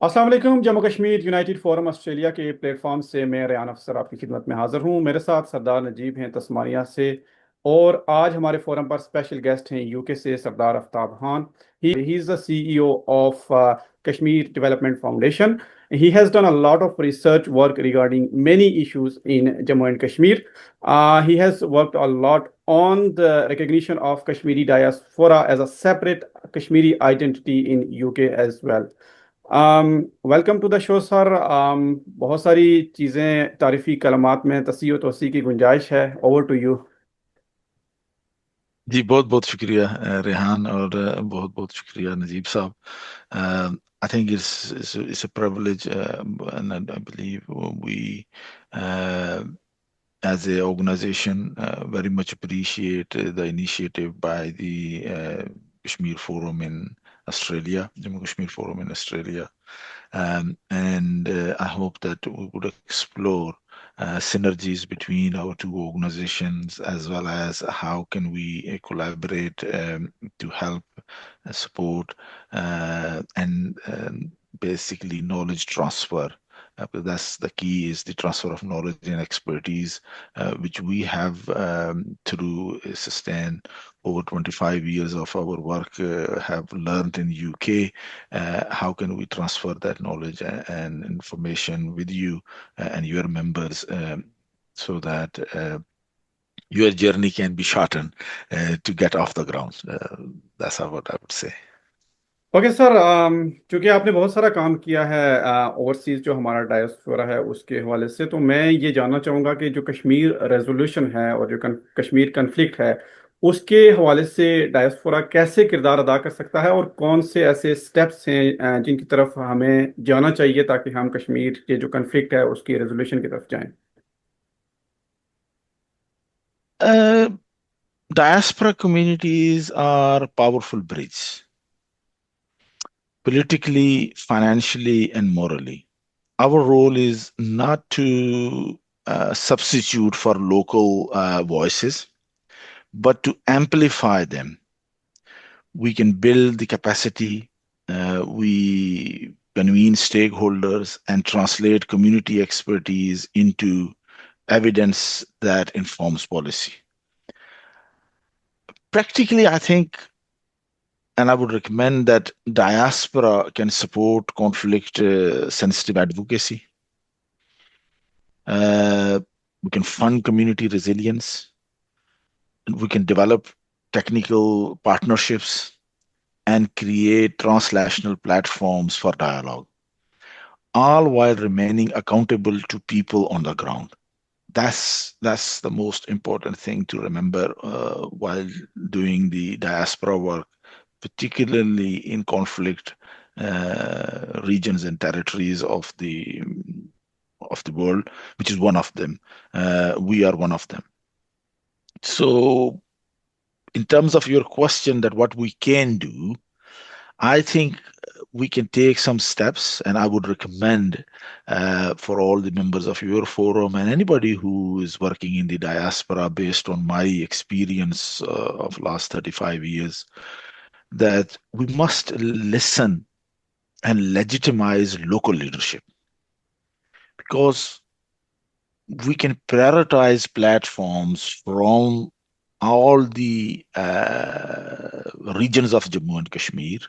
अस्सलाम वालेकुम। Jammu Kashmir United forum Australia के प्लेटफॉर्म से मैं रयान अफसर आपकी खिदमत में हाजिर हूँ। मेरे साथ सरदार नजीब हैं तस्मानिया से, और आज हमारे फोरम पर स्पेशल गेस्ट हैं यूके से Sardar Aftab Khan. He is the CEO of Kashmir development foundation. He has done a lot of research work regarding many issues in Jammu and Kashmir. He has worked a lot on the recognition of Kashmiri diaspora as a separate Kashmiri identity in UK as well. Welcome to the show sir. बहुत सारी चीज़ें तारीफ़ी कलमात में तसी व तोसी की गुंजाइश है। Over to you. जी बहुत बहुत शुक्रिया रेहान और बहुत बहुत शुक्रिया नजीब साहब। I think it's a privilege, and I believe we as a organization very much appreciate the initiative by the Kashmir Forum in Australia, Jammu Kashmir Forum in Australia. And I hope that we would explore synergies between our two organizations, as well as how can we collaborate to help support and basically knowledge transfer. But that's the key, is the transfer of knowledge and expertise, which we have through a sustained over 25 years of our work have learned in UK. How can we transfer that knowledge and information with you and your members, so that your journey can be shortened to get off the ground. That's what I would say. Okay sir, चूंकि आपने बहुत सारा काम किया है overseas जो हमारा diaspora है उसके हवाले से, तो मैं ये जानना चाहूँगा कि जो कश्मीर रेजोल्यूशन है और जो कश्मीर कन्फ्लिक्ट है उसके हवाले से डायस्पोरा कैसे किरदार अदा कर सकता है, और कौन से ऐसे स्टेप्स हैं जिनकी तरफ हमें जाना चाहिए ताकि हम कश्मीर के जो कन्फ्लिक्ट है उसकी रेजोल्यूशन की तरफ जाएं। Uh, Diaspora communities are powerful bridges, politically, financially, and morally. Our role is not to substitute for local voices, but to amplify them. We can build the capacity, we convene stakeholders, and translate community expertise into evidence that informs policy. Practically, I think, and I would recommend that diaspora can support conflict sensitive advocacy. Uh, we can fund community resilience. We can develop technical partnerships and create transnational platforms for dialogue, all while remaining accountable to people on the ground. That's the most important thing to remember while doing the diaspora work, particularly in conflict regions and territories of the world, which is one of them. We are one of them. So, in terms of your question, that what we can do, I think we can take some steps, and I would recommend for all the members of your forum and anybody who is working in the diaspora, based on my experience of last 35 years, that we must listen and legitimize local leadership, because we can prioritize platforms from all the regions of Jammu and Kashmir,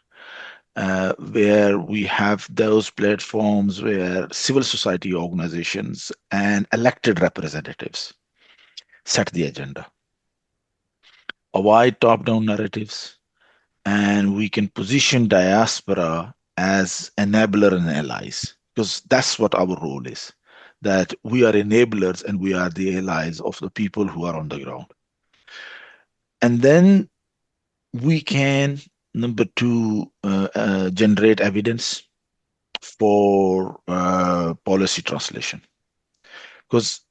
where we have those platforms where civil society organizations and elected representatives set the agenda. Avoid top-down narratives, and we can position diaspora as enabler and allies, because that's what our role is, that we are enablers and we are the allies of the people who are on the ground. And then we can, number two, generate evidence for policy translation, because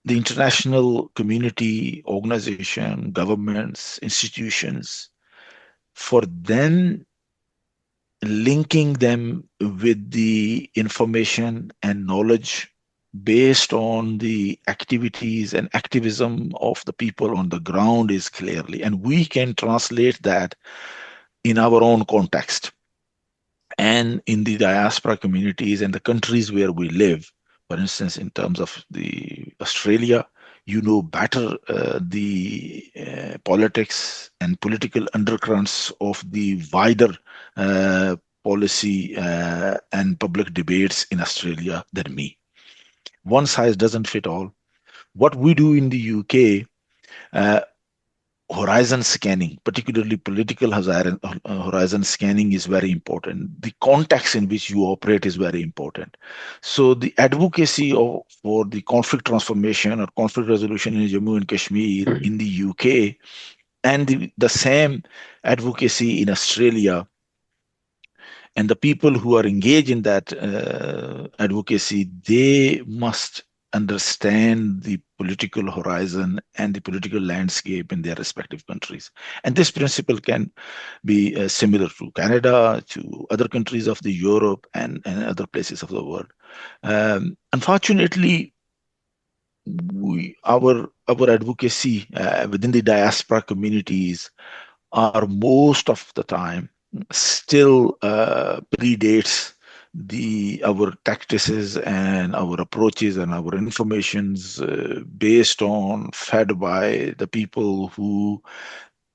the international community, organization, governments, institutions, for them, linking them with the information and knowledge based on the activities and activism of the people on the ground is clearly, and we can translate that in our own context. And in the diaspora communities and the countries where we live, for instance, in terms of the Australia, you know better the politics and political undercurrents of the wider uh, policy and public debates in Australia than me. One size doesn't fit all. What we do in the UK, uh, horizon scanning, particularly political horizon scanning, is very important. The context in which you operate is very important. So the advocacy for the conflict transformation or conflict resolution in Jammu and Kashmir in the UK, and the same advocacy in Australia, and the people who are engaged in that advocacy, they must understand the political horizon and the political landscape in their respective countries. And this principle can be similar to Canada, to other countries of the Europe, and other places of the world. Unfortunately, our advocacy within the diaspora communities are most of the time still predates the our tactics and our approaches and our informations based on fed by the people who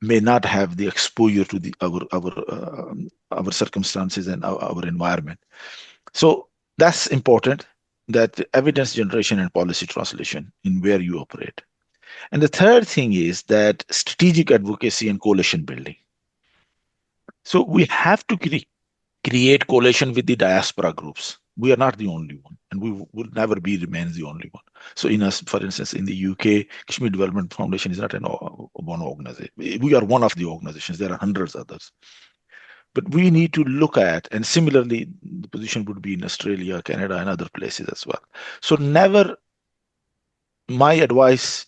may not have the exposure to the our circumstances and our environment. So that's important, that evidence generation and policy translation in where you operate. And the third thing is that strategic advocacy and coalition building. So we have to create coalition with the diaspora groups. We are not the only one, and we will never be remain the only one. So in us, for instance, in the UK, Kashmir Development Foundation is not one organization. We are one of the organizations. There are hundreds of others. But we need to look at, and similarly, the position would be in Australia, Canada, and other places as well. So never, my advice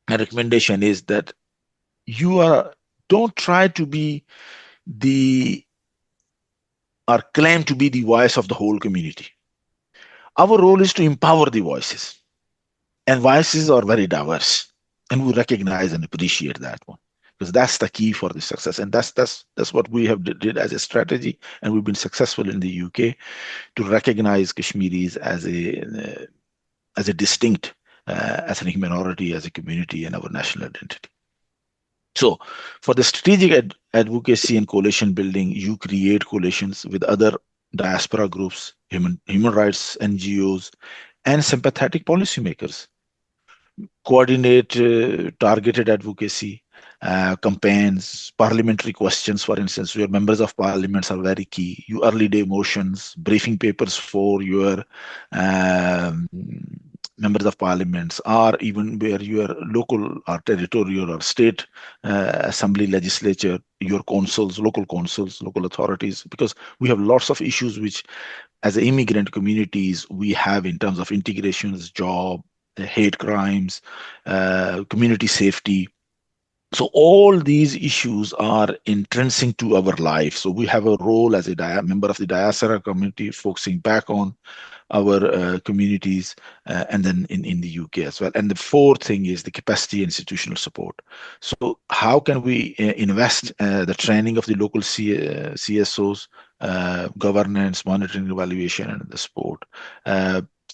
and recommendation is that you are don't try to be the or claim to be the voice of the whole community. Our role is to empower the voices, and voices are very diverse, and we recognize and appreciate that one because that's the key for the success, and that's what we have did as a strategy, and we've been successful in the UK to recognize Kashmiris as a distinct ethnic minority, as a community, and our national identity. So, for the strategic advocacy and coalition building, you create coalitions with other diaspora groups, human rights NGOs, and sympathetic policymakers. Coordinate targeted advocacy campaigns, parliamentary questions, for instance, where members of parliaments are very key. You early day motions, briefing papers for your um, members of parliaments, or even where your local or territorial or state assembly legislature, your councils, local authorities, because we have lots of issues which as immigrant communities we have in terms of integrations, job, hate crimes, community safety. So all these issues are intrinsic to our life. So we have a role as a member of the diaspora community, focusing back on our communities, and then in the UK as well. And the fourth thing is the capacity institutional support. So how can we invest the training of the local CSOs, governance, monitoring, evaluation, and the support.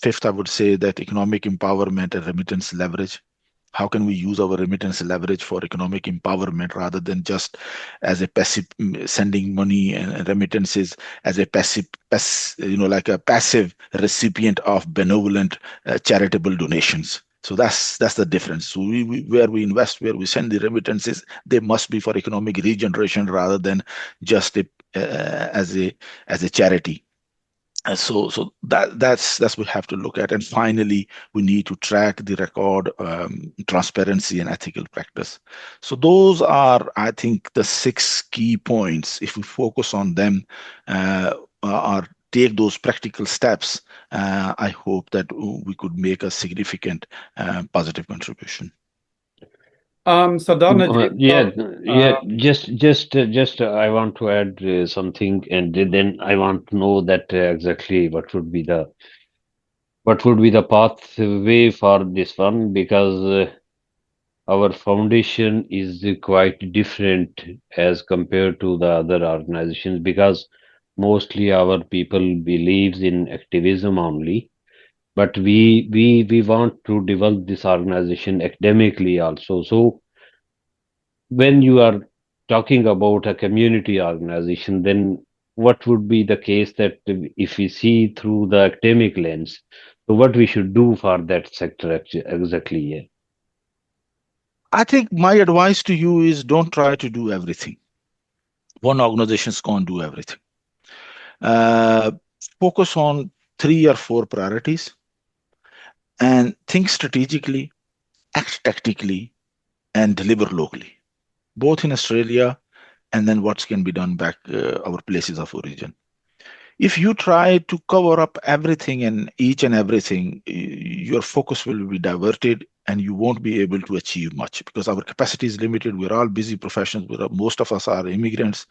Fifth, I would say that economic empowerment and remittance leverage. How can we use our remittance leverage for economic empowerment rather than just as a passive sending money and remittances as a like a passive recipient of benevolent charitable donations. So that's the difference. So where we invest, where we send the remittances, they must be for economic regeneration rather than just as a charity. So that's we have to look at. And finally, we need to track the record, transparency, and ethical practice. So those are, I think, the 6 key points. If we focus on them, or take those practical steps, I hope that we could make a significant positive contribution. Sardar Najib, Yeah, yeah. uh, Just, I want to add something, and then I want to know that exactly what would be the pathway for this one, because our foundation is quite different as compared to the other organizations, because Mostly our people believes in activism only, but we want to develop this organization academically also. So when you are talking about a community organization, then what would be the case that if we see through the academic lens, so what we should do for that sector exactly? Yeah. I think my advice to you is don't try to do everything. One organization can't do everything. Uh, Focus on 3 or 4 priorities and think strategically, act tactically, and deliver locally, both in Australia and then what can be done back our places of origin. If you try to cover up everything and each and everything, your focus will be diverted and you won't be able to achieve much because our capacity is limited. We're all busy professionals. Most of us are immigrants.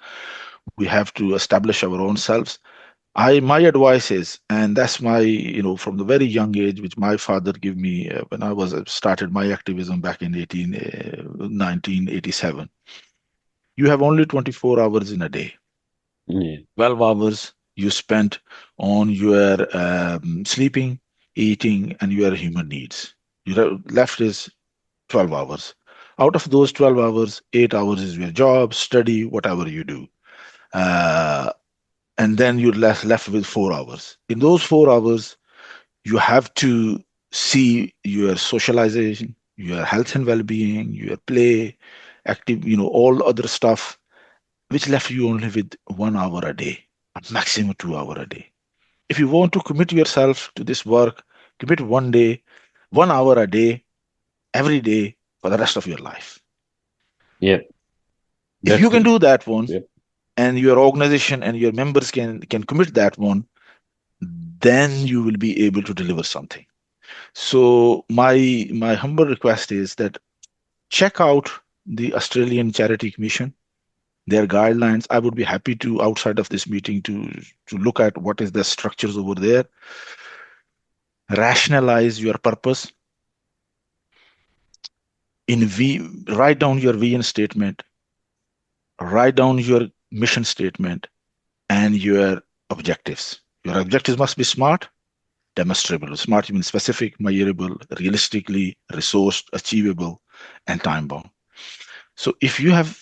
We have to establish our own selves. My advice is, and that's my, from the very young age, which my father gave me when I was started my activism back in 1987. You have only 24 hours in a day. Yeah. 12 hours you spent on your sleeping, eating, and your human needs. Your left is 12 hours. Out of those 12 hours, 8 hours is your job, study, whatever you do. Uh, and then you're left with 4 hours. In those 4 hours, you have to see your socialization, your health and well-being, your play, active, all other stuff, which left you only with 1 hour a day, a maximum 2 hour a day. If you want to commit yourself to this work, commit 1 day, 1 hour a day, every day for the rest of your life. Yeah. If you That's can do that one, yeah. and your organization and your members can commit that one, then you will be able to deliver something. So my humble request is that check out the Australian Charity Commission, their guidelines. I would be happy to, outside of this meeting, to look at what is the structures over there, rationalize your purpose, write down your vision statement, write down your mission statement, and your objectives. Your objectives must be smart, demonstrable. Smart means specific, measurable, realistically resourced, achievable, and time bound. So if you have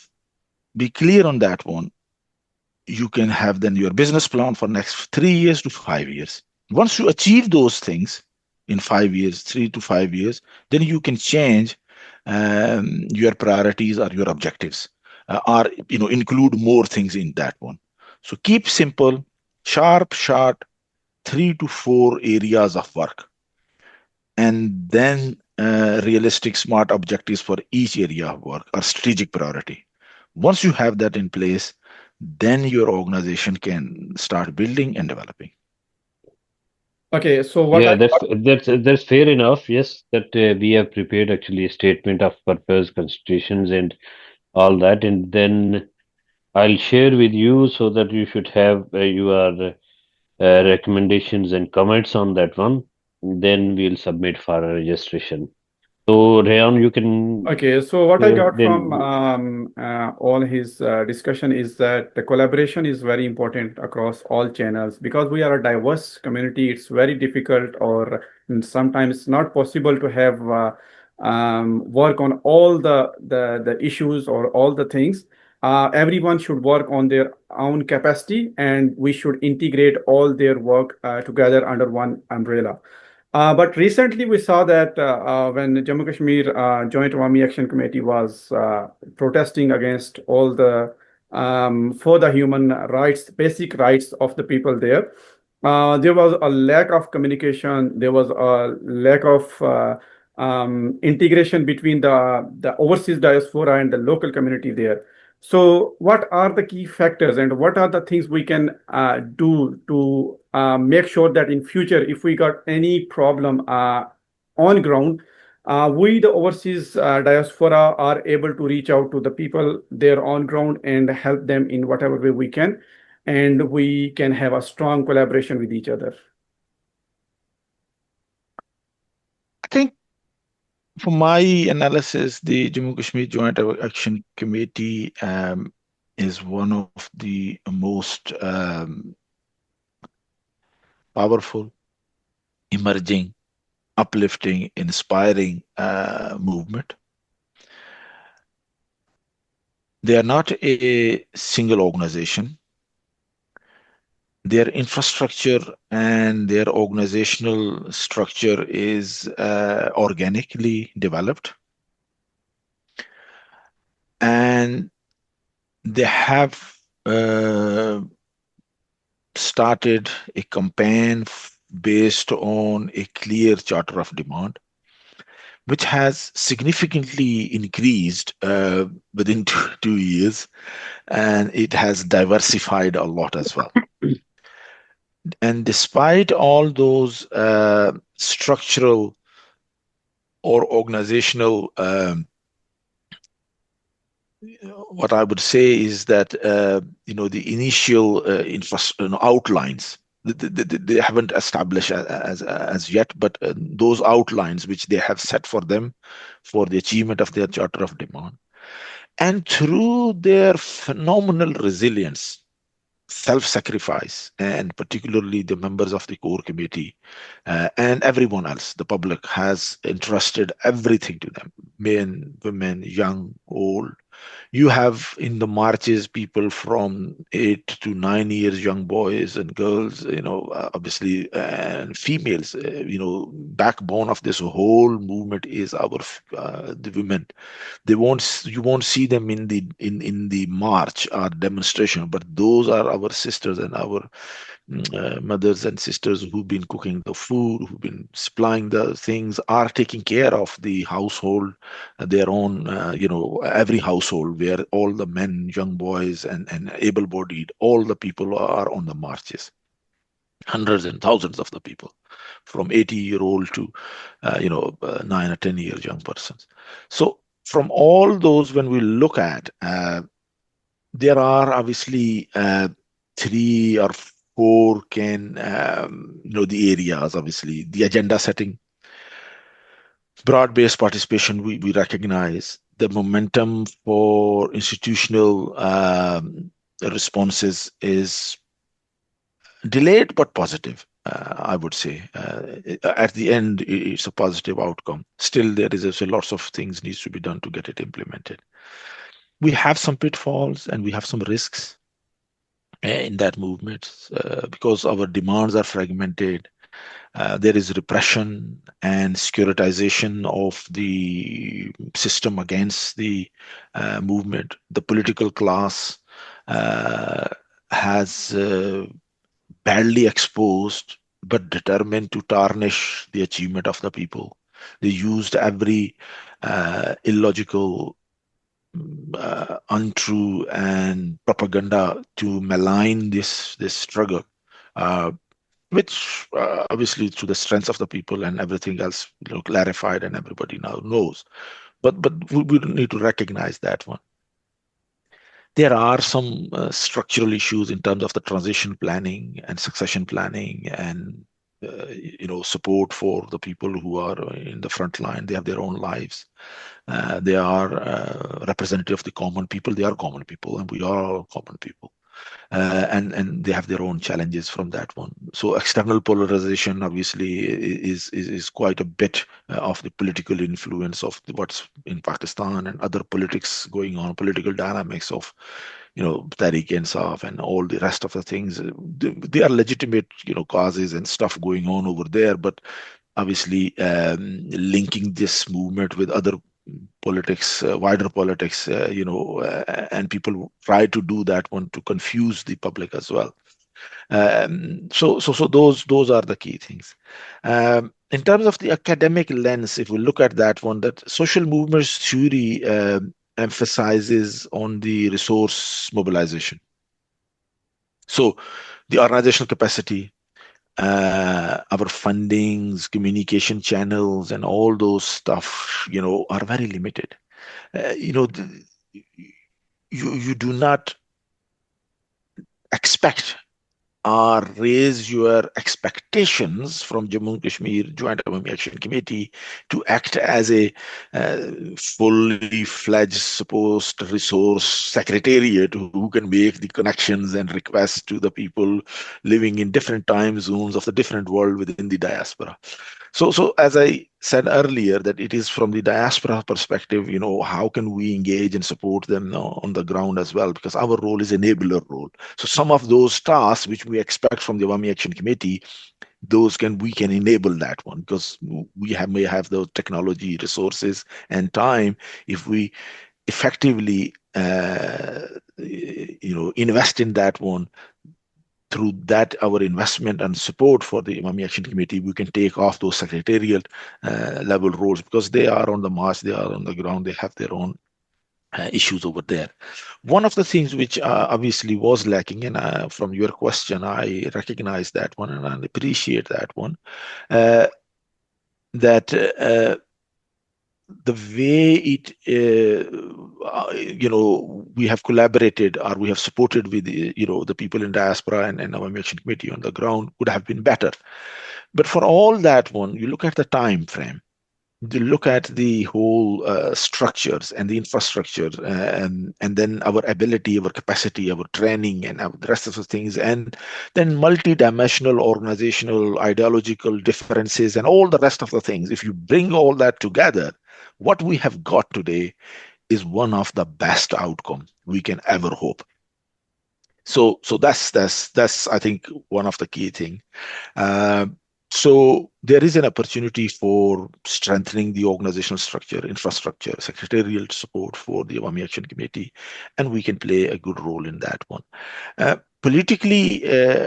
be clear on that one, you can have then your business plan for next 3 years to 5 years. Once you achieve those things in 5 years, 3 to 5 years, then you can change your priorities or your objectives, or include more things in that one. So keep simple, sharp, short, 3 to 4 areas of work, and then realistic, smart objectives for each area of work or strategic priority. Once you have that in place, then your organization can start building and developing. Okay, so what I Yeah, that's fair enough. Yes, that we have prepared actually a statement of purpose, constitutions, and all that, and then I'll share with you so that you should have your recommendations and comments on that one. Then we'll submit for a registration. So, Rayan, you can Okay, so what I got from then. all his discussion is that the collaboration is very important across all channels because we are a diverse community. It's very difficult or sometimes not possible to have work on all the issues or all the things. Everyone should work on their own capacity, and we should integrate all their work together under one umbrella. But recently, we saw that when the Jammu Kashmir Joint Awami Action Committee was protesting against all the for the human rights, basic rights of the people there, there was a lack of communication. There was a lack of integration between the overseas diaspora and the local community there. So, what are the key factors and what are the things we can do to make sure that in future, if we got any problem on ground, we, the overseas diaspora, are able to reach out to the people there on ground and help them in whatever way we can, and we can have a strong collaboration with each other. I think for my analysis, the Jammu Kashmir Joint Action Committee is one of the most powerful, emerging, uplifting, inspiring movement. They are not a single organization. Their infrastructure and their organizational structure is organically developed, and they have uh, started a campaign based on a clear charter of demand, which has significantly increased within 2 years, and it has diversified a lot as well. And despite all those structural or organizational, what I would say is that the initial outlines they haven't established as yet, but those outlines which they have set for them for the achievement of their charter of demand, and through their phenomenal resilience, self-sacrifice, and particularly the members of the core committee and everyone else, the public has entrusted everything to them, men, women, young, old. You have in the marches people from 8 to 9 years, young boys and girls, obviously, and females. Backbone of this whole movement is the women. You won't see them in the march or demonstration, but those are our sisters and our mothers and sisters who've been cooking the food, who've been supplying the things, are taking care of the household, their own, every household where all the men, young boys, and able-bodied, all the people are on the marches. Hundreds and thousands of the people, from 80-year-old to, 9 or 10 year young persons. So from all those, when we look at, there are obviously three or four the areas, obviously, the agenda setting, broad-based participation, we recognize the momentum for institutional responses is delayed but positive. I would say at the end it's a positive outcome. Still, there is lots of things needs to be done to get it implemented. We have some pitfalls and we have some risks in that movement because our demands are fragmented. There is repression and securitization of the system against the movement. The political class has badly exposed but determined to tarnish the achievement of the people. They used every illogical, untrue, and propaganda to malign this struggle. Which obviously through the strength of the people and everything else clarified and everybody now knows, but we need to recognize that one. There are some structural issues in terms of the transition planning and succession planning and support for the people who are in the front line. They have their own lives. They are representative of the common people. They are common people, and we are all common people. And they have their own challenges from that one. So external polarization obviously is quite a bit of the political influence of what's in Pakistan and other politics going on, political dynamics of Tariq Insaf and all the rest of the things. They are legitimate causes and stuff going on over there, but obviously linking this movement with other politics, wider politics, and people try to do that one to confuse the public as well. So those are the key things. In terms of the academic lens, if we look at that one, that social movements theory emphasizes on the resource mobilization. So the organizational capacity, our fundings, communication channels, and all those stuff, are very limited. You do not expect raise your expectations from Jammu and Kashmir Joint Awami Action Committee to act as a fully fledged supposed resource secretariat who can make the connections and requests to the people living in different time zones of the different world within the diaspora. So as I said earlier, that it is from the diaspora perspective, how can we engage and support them on the ground as well? Because our role is enabler role. So some of those tasks which we expect from the Awami Action Committee, we can enable that one, because may have the technology, resources, and time. If we effectively invest in that one, through that our investment and support for the Awami Action Committee, we can take off those secretarial level roles, because they are on the march, they are on the ground, they have their own issues over there. One of the things which obviously was lacking, and from your question, I recognize that one and I appreciate that one, that the way we have collaborated, or we have supported with the people in diaspora and our Action Committee on the ground would have been better. But for all that one, you look at the time frame, you look at the whole structures and the infrastructure, and then our ability, our capacity, our training, and the rest of the things, and then multi-dimensional organizational ideological differences and all the rest of the things. If you bring all that together, what we have got today is one of the best outcome we can ever hope. So that's I think one of the key thing. So there is an opportunity for strengthening the organizational structure, infrastructure, secretarial support for the Awami Action Committee, and we can play a good role in that one. Politically,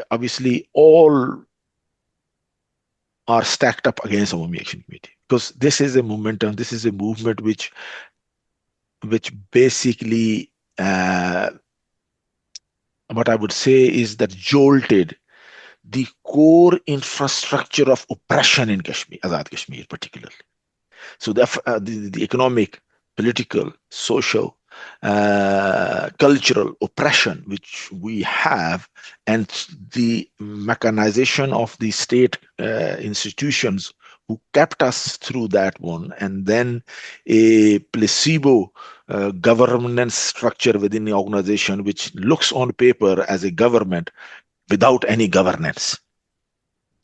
obviously, all are stacked up against Awami Action Committee, because this is a momentum, this is a movement which basically, what I would say is that jolted the core infrastructure of oppression in Kashmir, Azad Kashmir particularly. So the economic, political, social, cultural oppression which we have, and the mechanization of the state institutions who kept us through that one, and then a placebo governance structure within the organization which looks on paper as a government without any governance.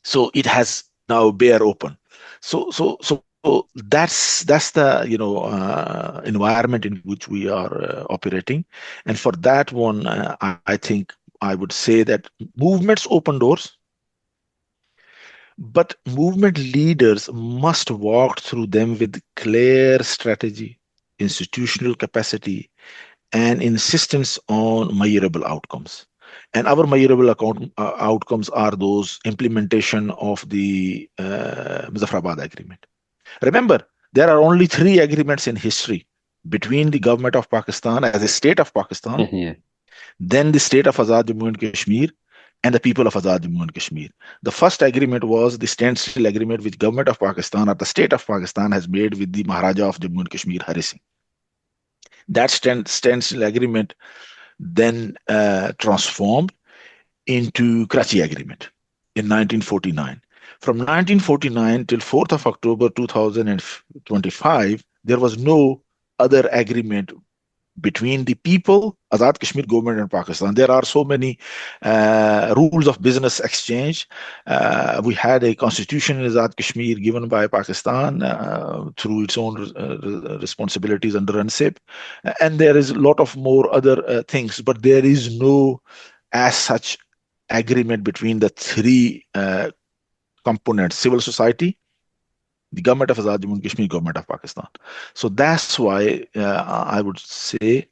So it has now bare open. So that's the environment in which we are operating, and for that one, I think I would say that movements open doors, but movement leaders must walk through them with clear strategy, institutional capacity, and insistence on measurable outcomes. And our measurable outcomes are those implementation of the Muzaffarabad Agreement. Remember, there are only 3 agreements in history between the government of Pakistan as a state of Pakistan, Yeah. then the state of Azad Jammu and Kashmir, and the people of Azad Jammu and Kashmir. The first agreement was the standstill agreement which government of Pakistan or the state of Pakistan has made with the Maharaja of Jammu and Kashmir, Hari Singh. That standstill agreement then transformed into Karachi Agreement in 1949. From 1949 till 4th of October 2025, there was no other agreement between the people, Azad Kashmir government, and Pakistan. There are so many rules of business exchange. We had a constitution in Azad Kashmir given by Pakistan through its own responsibilities under UNSIP. And there is a lot of more other things, but there is no as such agreement between the 3 components: civil society, the government of Azad Jammu and Kashmir, government of Pakistan. So that's why I would say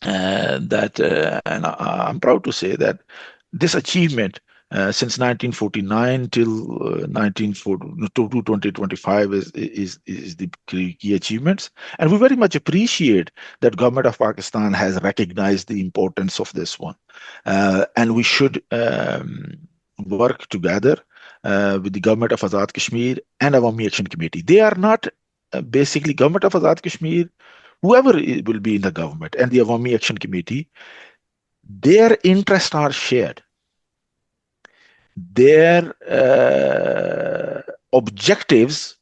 that, and I'm proud to say that this achievement since 1949 till 2025 is the key achievements, and we very much appreciate that government of Pakistan has recognized the importance of this one, and we should work together with the government of Azad Kashmir and Awami Action Committee. They are not basically government of Azad Kashmir, whoever will be in the government, and the Awami Action Committee, their interests are shared. their objectives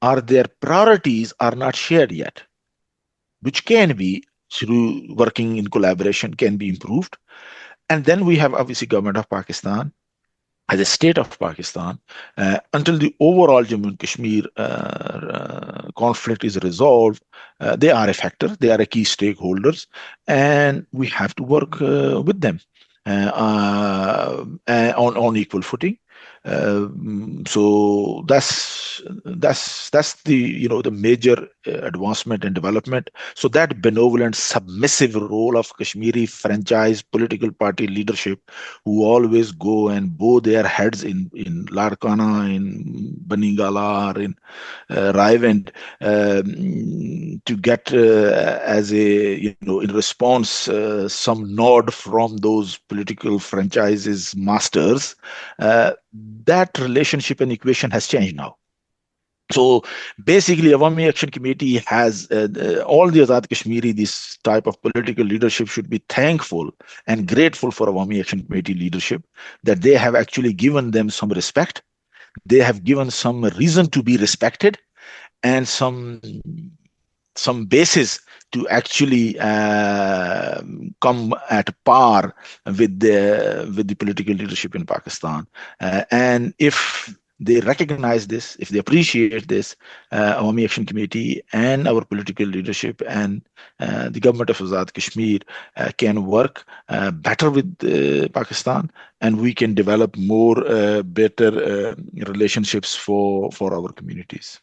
or their priorities are not shared yet, which can be through working in collaboration can be improved. And then we have obviously government of Pakistan as a state of Pakistan, until the overall Jammu and Kashmir conflict is resolved, they are a factor, they are a key stakeholders, and we have to work with them on equal footing. So that's the the major advancement and development. So that benevolent, submissive role of Kashmiri franchise political party leadership, who always go and bow their heads in Larkana, in Baningala, or in Raiwand, to get as a in response some nod from those political franchises masters. That relationship and equation has changed now. So basically, Awami Action Committee has all the Azad Kashmiri, this type of political leadership should be thankful and grateful for Awami Action Committee leadership, that they have actually given them some respect. They have given some reason to be respected, and some basis to actually come at par with the political leadership in Pakistan. And if they recognize this, if they appreciate this, Awami Action Committee and our political leadership and the government of Azad Kashmir can work better with Pakistan, and we can develop more better relationships for our communities.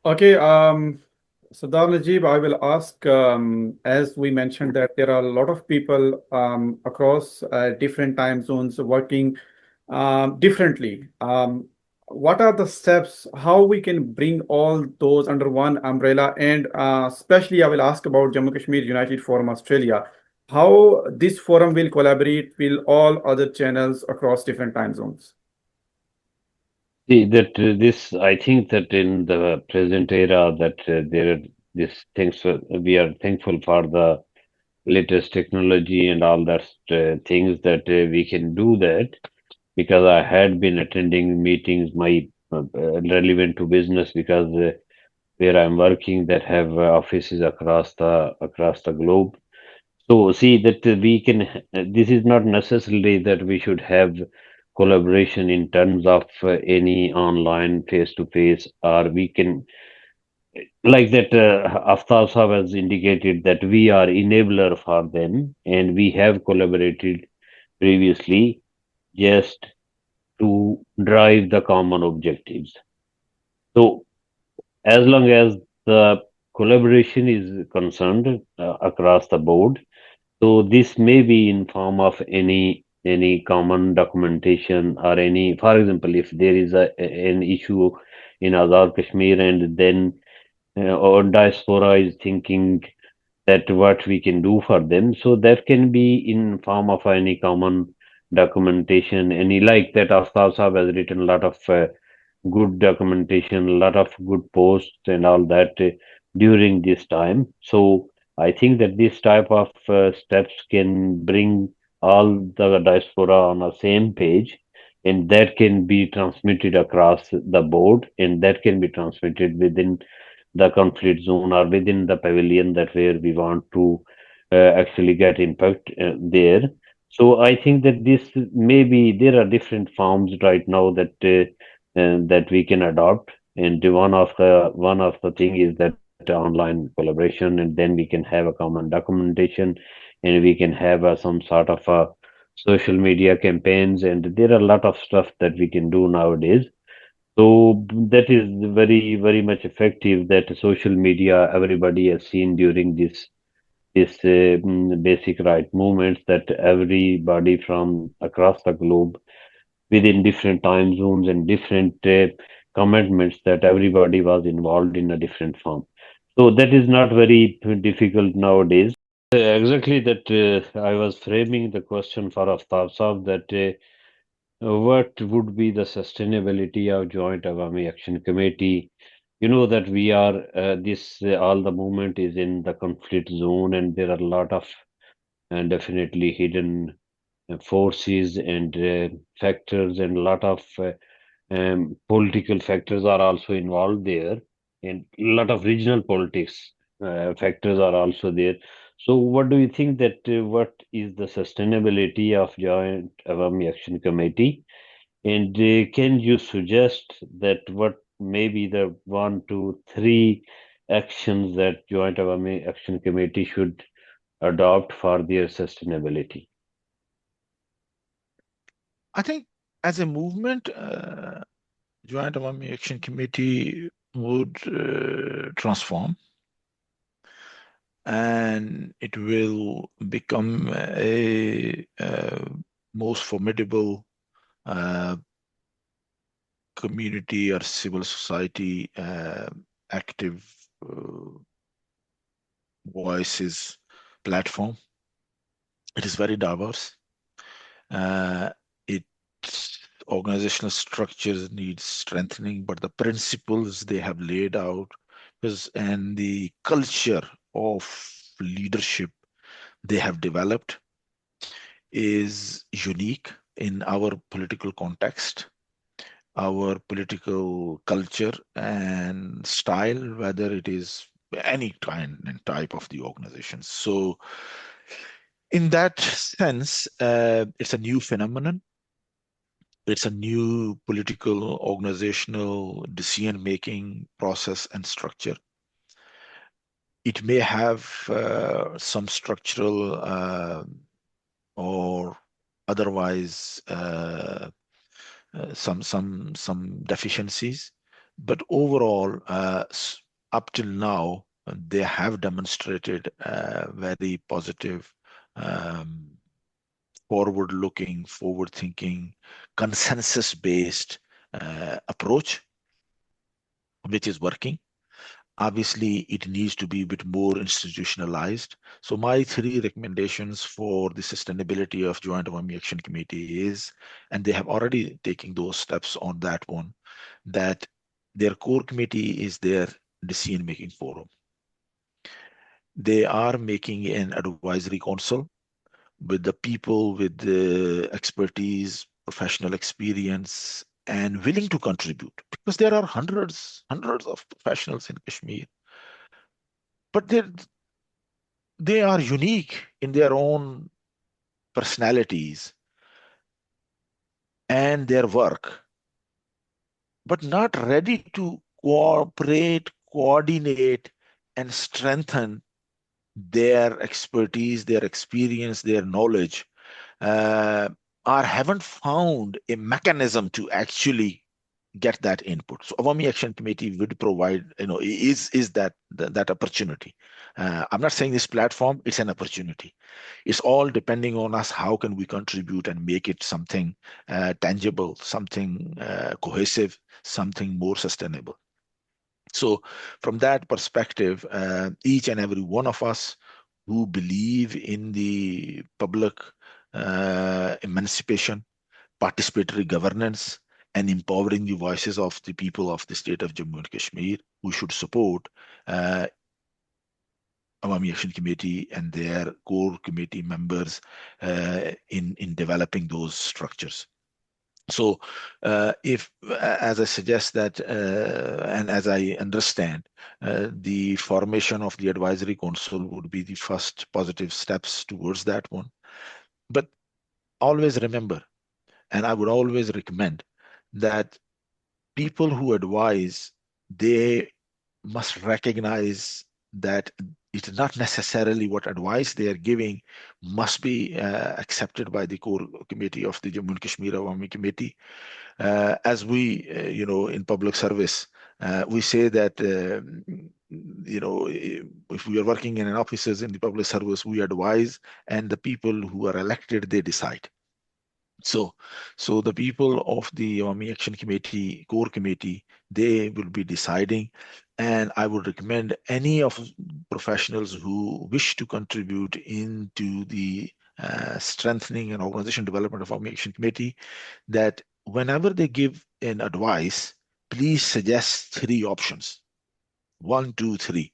Okay, Sardar Najib, I will ask, as we mentioned, that there are a lot of people across different time zones working differently. What are the steps, how we can bring all those under one umbrella? And especially, I will ask about Jammu Kashmir United Forum-Australia, how this forum will collaborate with all other channels across different time zones. See that I think that in the present era that there are these things, we are thankful for the latest technology and all that things that we can do that, because I had been attending meetings, my relevant to business, because where I'm working that have offices across the globe. So see that we can. This is not necessarily that we should have collaboration in terms of any online face to face, or we can like that. Aftar Sahab has indicated that we are enabler for them, and we have collaborated previously just to drive the common objectives. So as long as the collaboration is concerned across the board, so this may be in form of any common documentation or any, for example, if there is an issue in Azad Kashmir, and then our diaspora is thinking that what we can do for them, so that can be in form of any common documentation. Any like that, Aftab Sahab has written a lot of good documentation, a lot of good posts and all that during this time. So I think that this type of steps can bring all the diaspora on the same page, and that can be transmitted across the board, and that can be transmitted within the conflict zone or within the pavilion that where we want to actually get impact there. So I think that this maybe there are different forms right now that that we can adopt. And one of the thing is that online collaboration, and then we can have a common documentation, and we can have some sort of social media campaigns, and there are a lot of stuff that we can do nowadays. So that is very much effective. That social media everybody has seen during this basic right movements, that everybody from across the globe within different time zones and different commitments, that everybody was involved in a different form. So that is not very difficult nowadays. Exactly that I was framing the question for Aftab Saab, that what would be the sustainability of Joint Awami Action Committee? You know that we are this all the movement is in the conflict zone, and there are a lot of and definitely hidden forces and factors, and a lot of political factors are also involved there, and a lot of regional politics factors are also there. So, what do you think that what is the sustainability of Joint Awami Action Committee? And can you suggest that what may be the one, two, three actions that Joint Awami Action Committee should adopt for their sustainability? I think as a movement, Joint Awami Action Committee would transform, and it will become a most formidable community or civil society active voices platform. It is very diverse. Its organizational structures need strengthening, but the principles they have laid out and the culture of leadership they have developed is unique in our political context, our political culture and style, whether it is any kind and type of the organization. So in that sense, it's a new phenomenon. It's a new political organizational decision-making process and structure. It may have some structural or otherwise some deficiencies, but overall, up till now, they have demonstrated a very positive, forward-looking, forward-thinking, consensus-based approach, which is working. Obviously, it needs to be a bit more institutionalized. So my three recommendations for the sustainability of Joint Awami Action Committee is, and they have already taken those steps on that one, that their core committee is their decision-making forum. They are making an advisory council with the people with the expertise, professional experience, and willing to contribute, because there are hundreds of professionals in Kashmir, but they are unique in their own personalities and their work, but not ready to cooperate, coordinate, and strengthen their expertise, their experience, their knowledge, uh, or haven't found a mechanism to actually get that input. So Awami Action Committee would provide, is that opportunity. I'm not saying this platform, it's an opportunity. It's all depending on us. How can we contribute and make it something tangible, something cohesive, something more sustainable? So from that perspective, each and every one of us who believe in the public emancipation, participatory governance, and empowering the voices of the people of the state of Jammu and Kashmir, who should support Awami Action Committee and their core committee members in developing those structures. So if, as I suggest that, and as I understand, the formation of the advisory council would be the first positive steps towards that one. But always remember, and I would always recommend that people who advise, they must recognize that it's not necessarily what advice they are giving must be accepted by the core committee of the Jammu and Kashmir Awami Committee. As we, in public service, we say that, if we are working in an offices in the public service, we advise, and the people who are elected, they decide. So the people of the Awami Action Committee, core committee, they will be deciding. And I would recommend any of professionals who wish to contribute into the strengthening and organization development of Awami Action Committee, that whenever they give an advice, please suggest three options. One, two, three.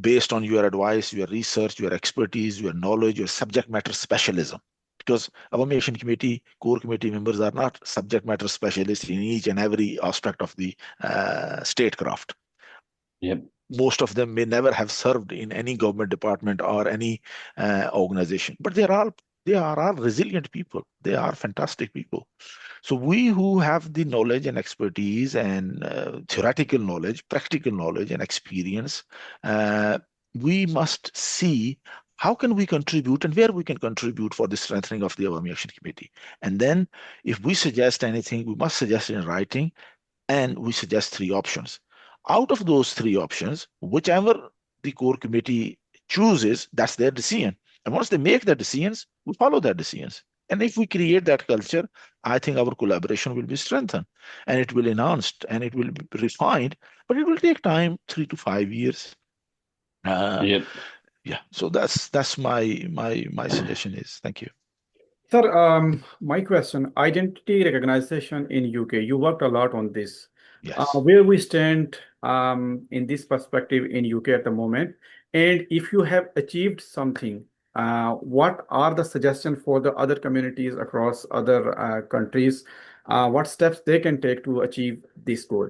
based on your advice, your research, your expertise, your knowledge, your subject matter specialism. Because Awami Action Committee core committee members are not subject matter specialists in each and every aspect of the statecraft. Yep. Most of them may never have served in any government department or any organization, but they are all resilient people. They are fantastic people. So we who have the knowledge and expertise and theoretical knowledge, practical knowledge and experience, uh, we must see how can we contribute and where we can contribute for the strengthening of the Awami Action Committee. And then if we suggest anything, we must suggest it in writing, and we suggest three options. Out of those three options, whichever the core committee chooses, that's their decision. And once they make their decisions, we follow their decisions. And if we create that culture, I think our collaboration will be strengthened and it will enhanced and it will be refined, but it will take time, 3 to 5 years. Yep. Yeah. So that's my suggestion is. Thank you. Sir, my question, identity recognition in UK, you worked a lot on this. Yes. Where we stand in this perspective in UK at the moment, and if you have achieved something, what are the suggestions for the other communities across other countries? What steps they can take to achieve this goal?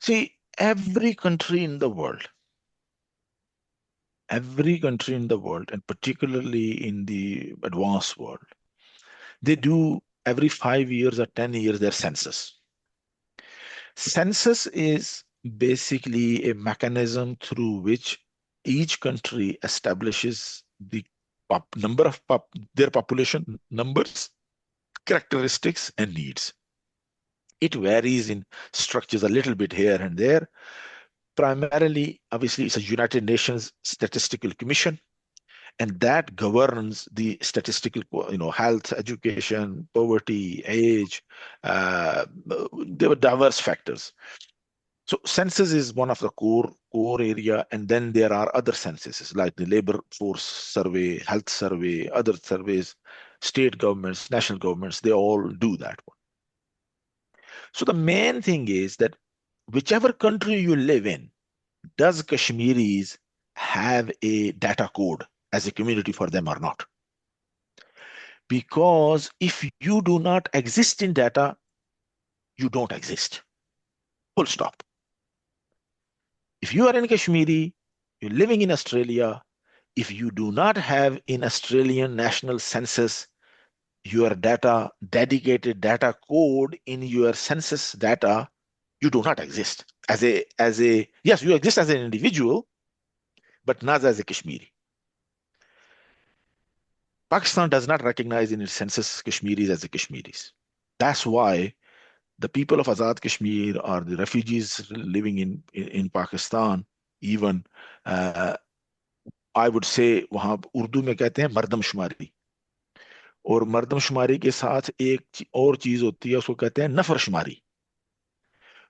See, every country in the world, and particularly in the advanced world, they do every 5 years or 10 years their census. Census is basically a mechanism through which each country establishes the number of their population numbers, characteristics, and needs. It varies in structures a little bit here and there. Primarily, obviously, it's a United Nations Statistical Commission, and that governs the statistical, health, education, poverty, age. There were diverse factors. So census is one of the core area, and then there are other censuses like the labor force survey, health survey, other surveys. State governments, national governments, they all do that one. So the main thing is that whichever country you live in, does Kashmiris have a data code as a community for them or not? Because if you do not exist in data, you don't exist. Full stop. If you are in Kashmiri, you're living in Australia, if you do not have in Australian national census your data, dedicated data code in your census data, you do not exist yes, you exist as an individual, but not as a Kashmiri. Pakistan does not recognize in its census Kashmiris as the Kashmiris. That's why the people of Azad Kashmir or the refugees living in Pakistan, even I would say वहाँ उर्दू में कहते हैं मर्दमशुमारी, और मर्दमशुमारी के साथ एक और चीज होती है, उसको कहते हैं नफरशुमारी.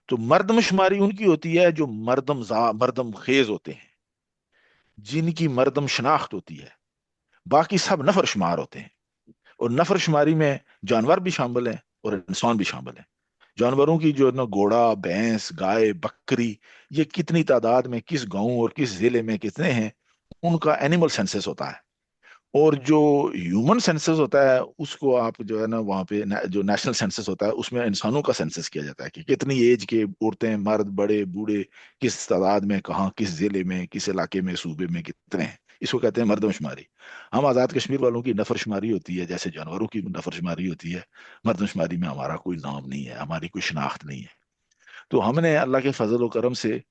तो मर्दमशुमारी उनकी होती है जो मर्दम खेज होते हैं, जिनकी मर्दम शनाख्त होती है. बाकी सब नफरशुमार होते हैं, और नफरशुमारी में जानवर भी शामिल हैं और इंसान भी शामिल हैं. जानवरों की जो ना घोड़ा, भैंस, गाय, बकरी, ये कितनी तादाद में किस गांव और किस जिले में कितने हैं, उनका एनिमल सेंसस होता है. और जो ह्यूमन सेंसस होता है उसको आप जो है ना वहाँ पे जो नेशनल सेंसस होता है उसमें इंसानों का सेंसस किया जाता है कि कितनी एज के औरतें, मर्द, बड़े बूढ़े किस तादाद में, कहाँ, किस जिले में, किस इलाके में, सूबे में कितने हैं. इसको कहते हैं मर्दमशुमारी. हम आज़ाद कश्मीर वालों की नफरशुमारी होती है जैसे जानवरों की नफरशुमारी होती है. मर्दमशुमारी में हमारा कोई नाम नहीं है, हमारी कोई शनाख्त नहीं है. तो हमने अल्लाह के फजल व करम से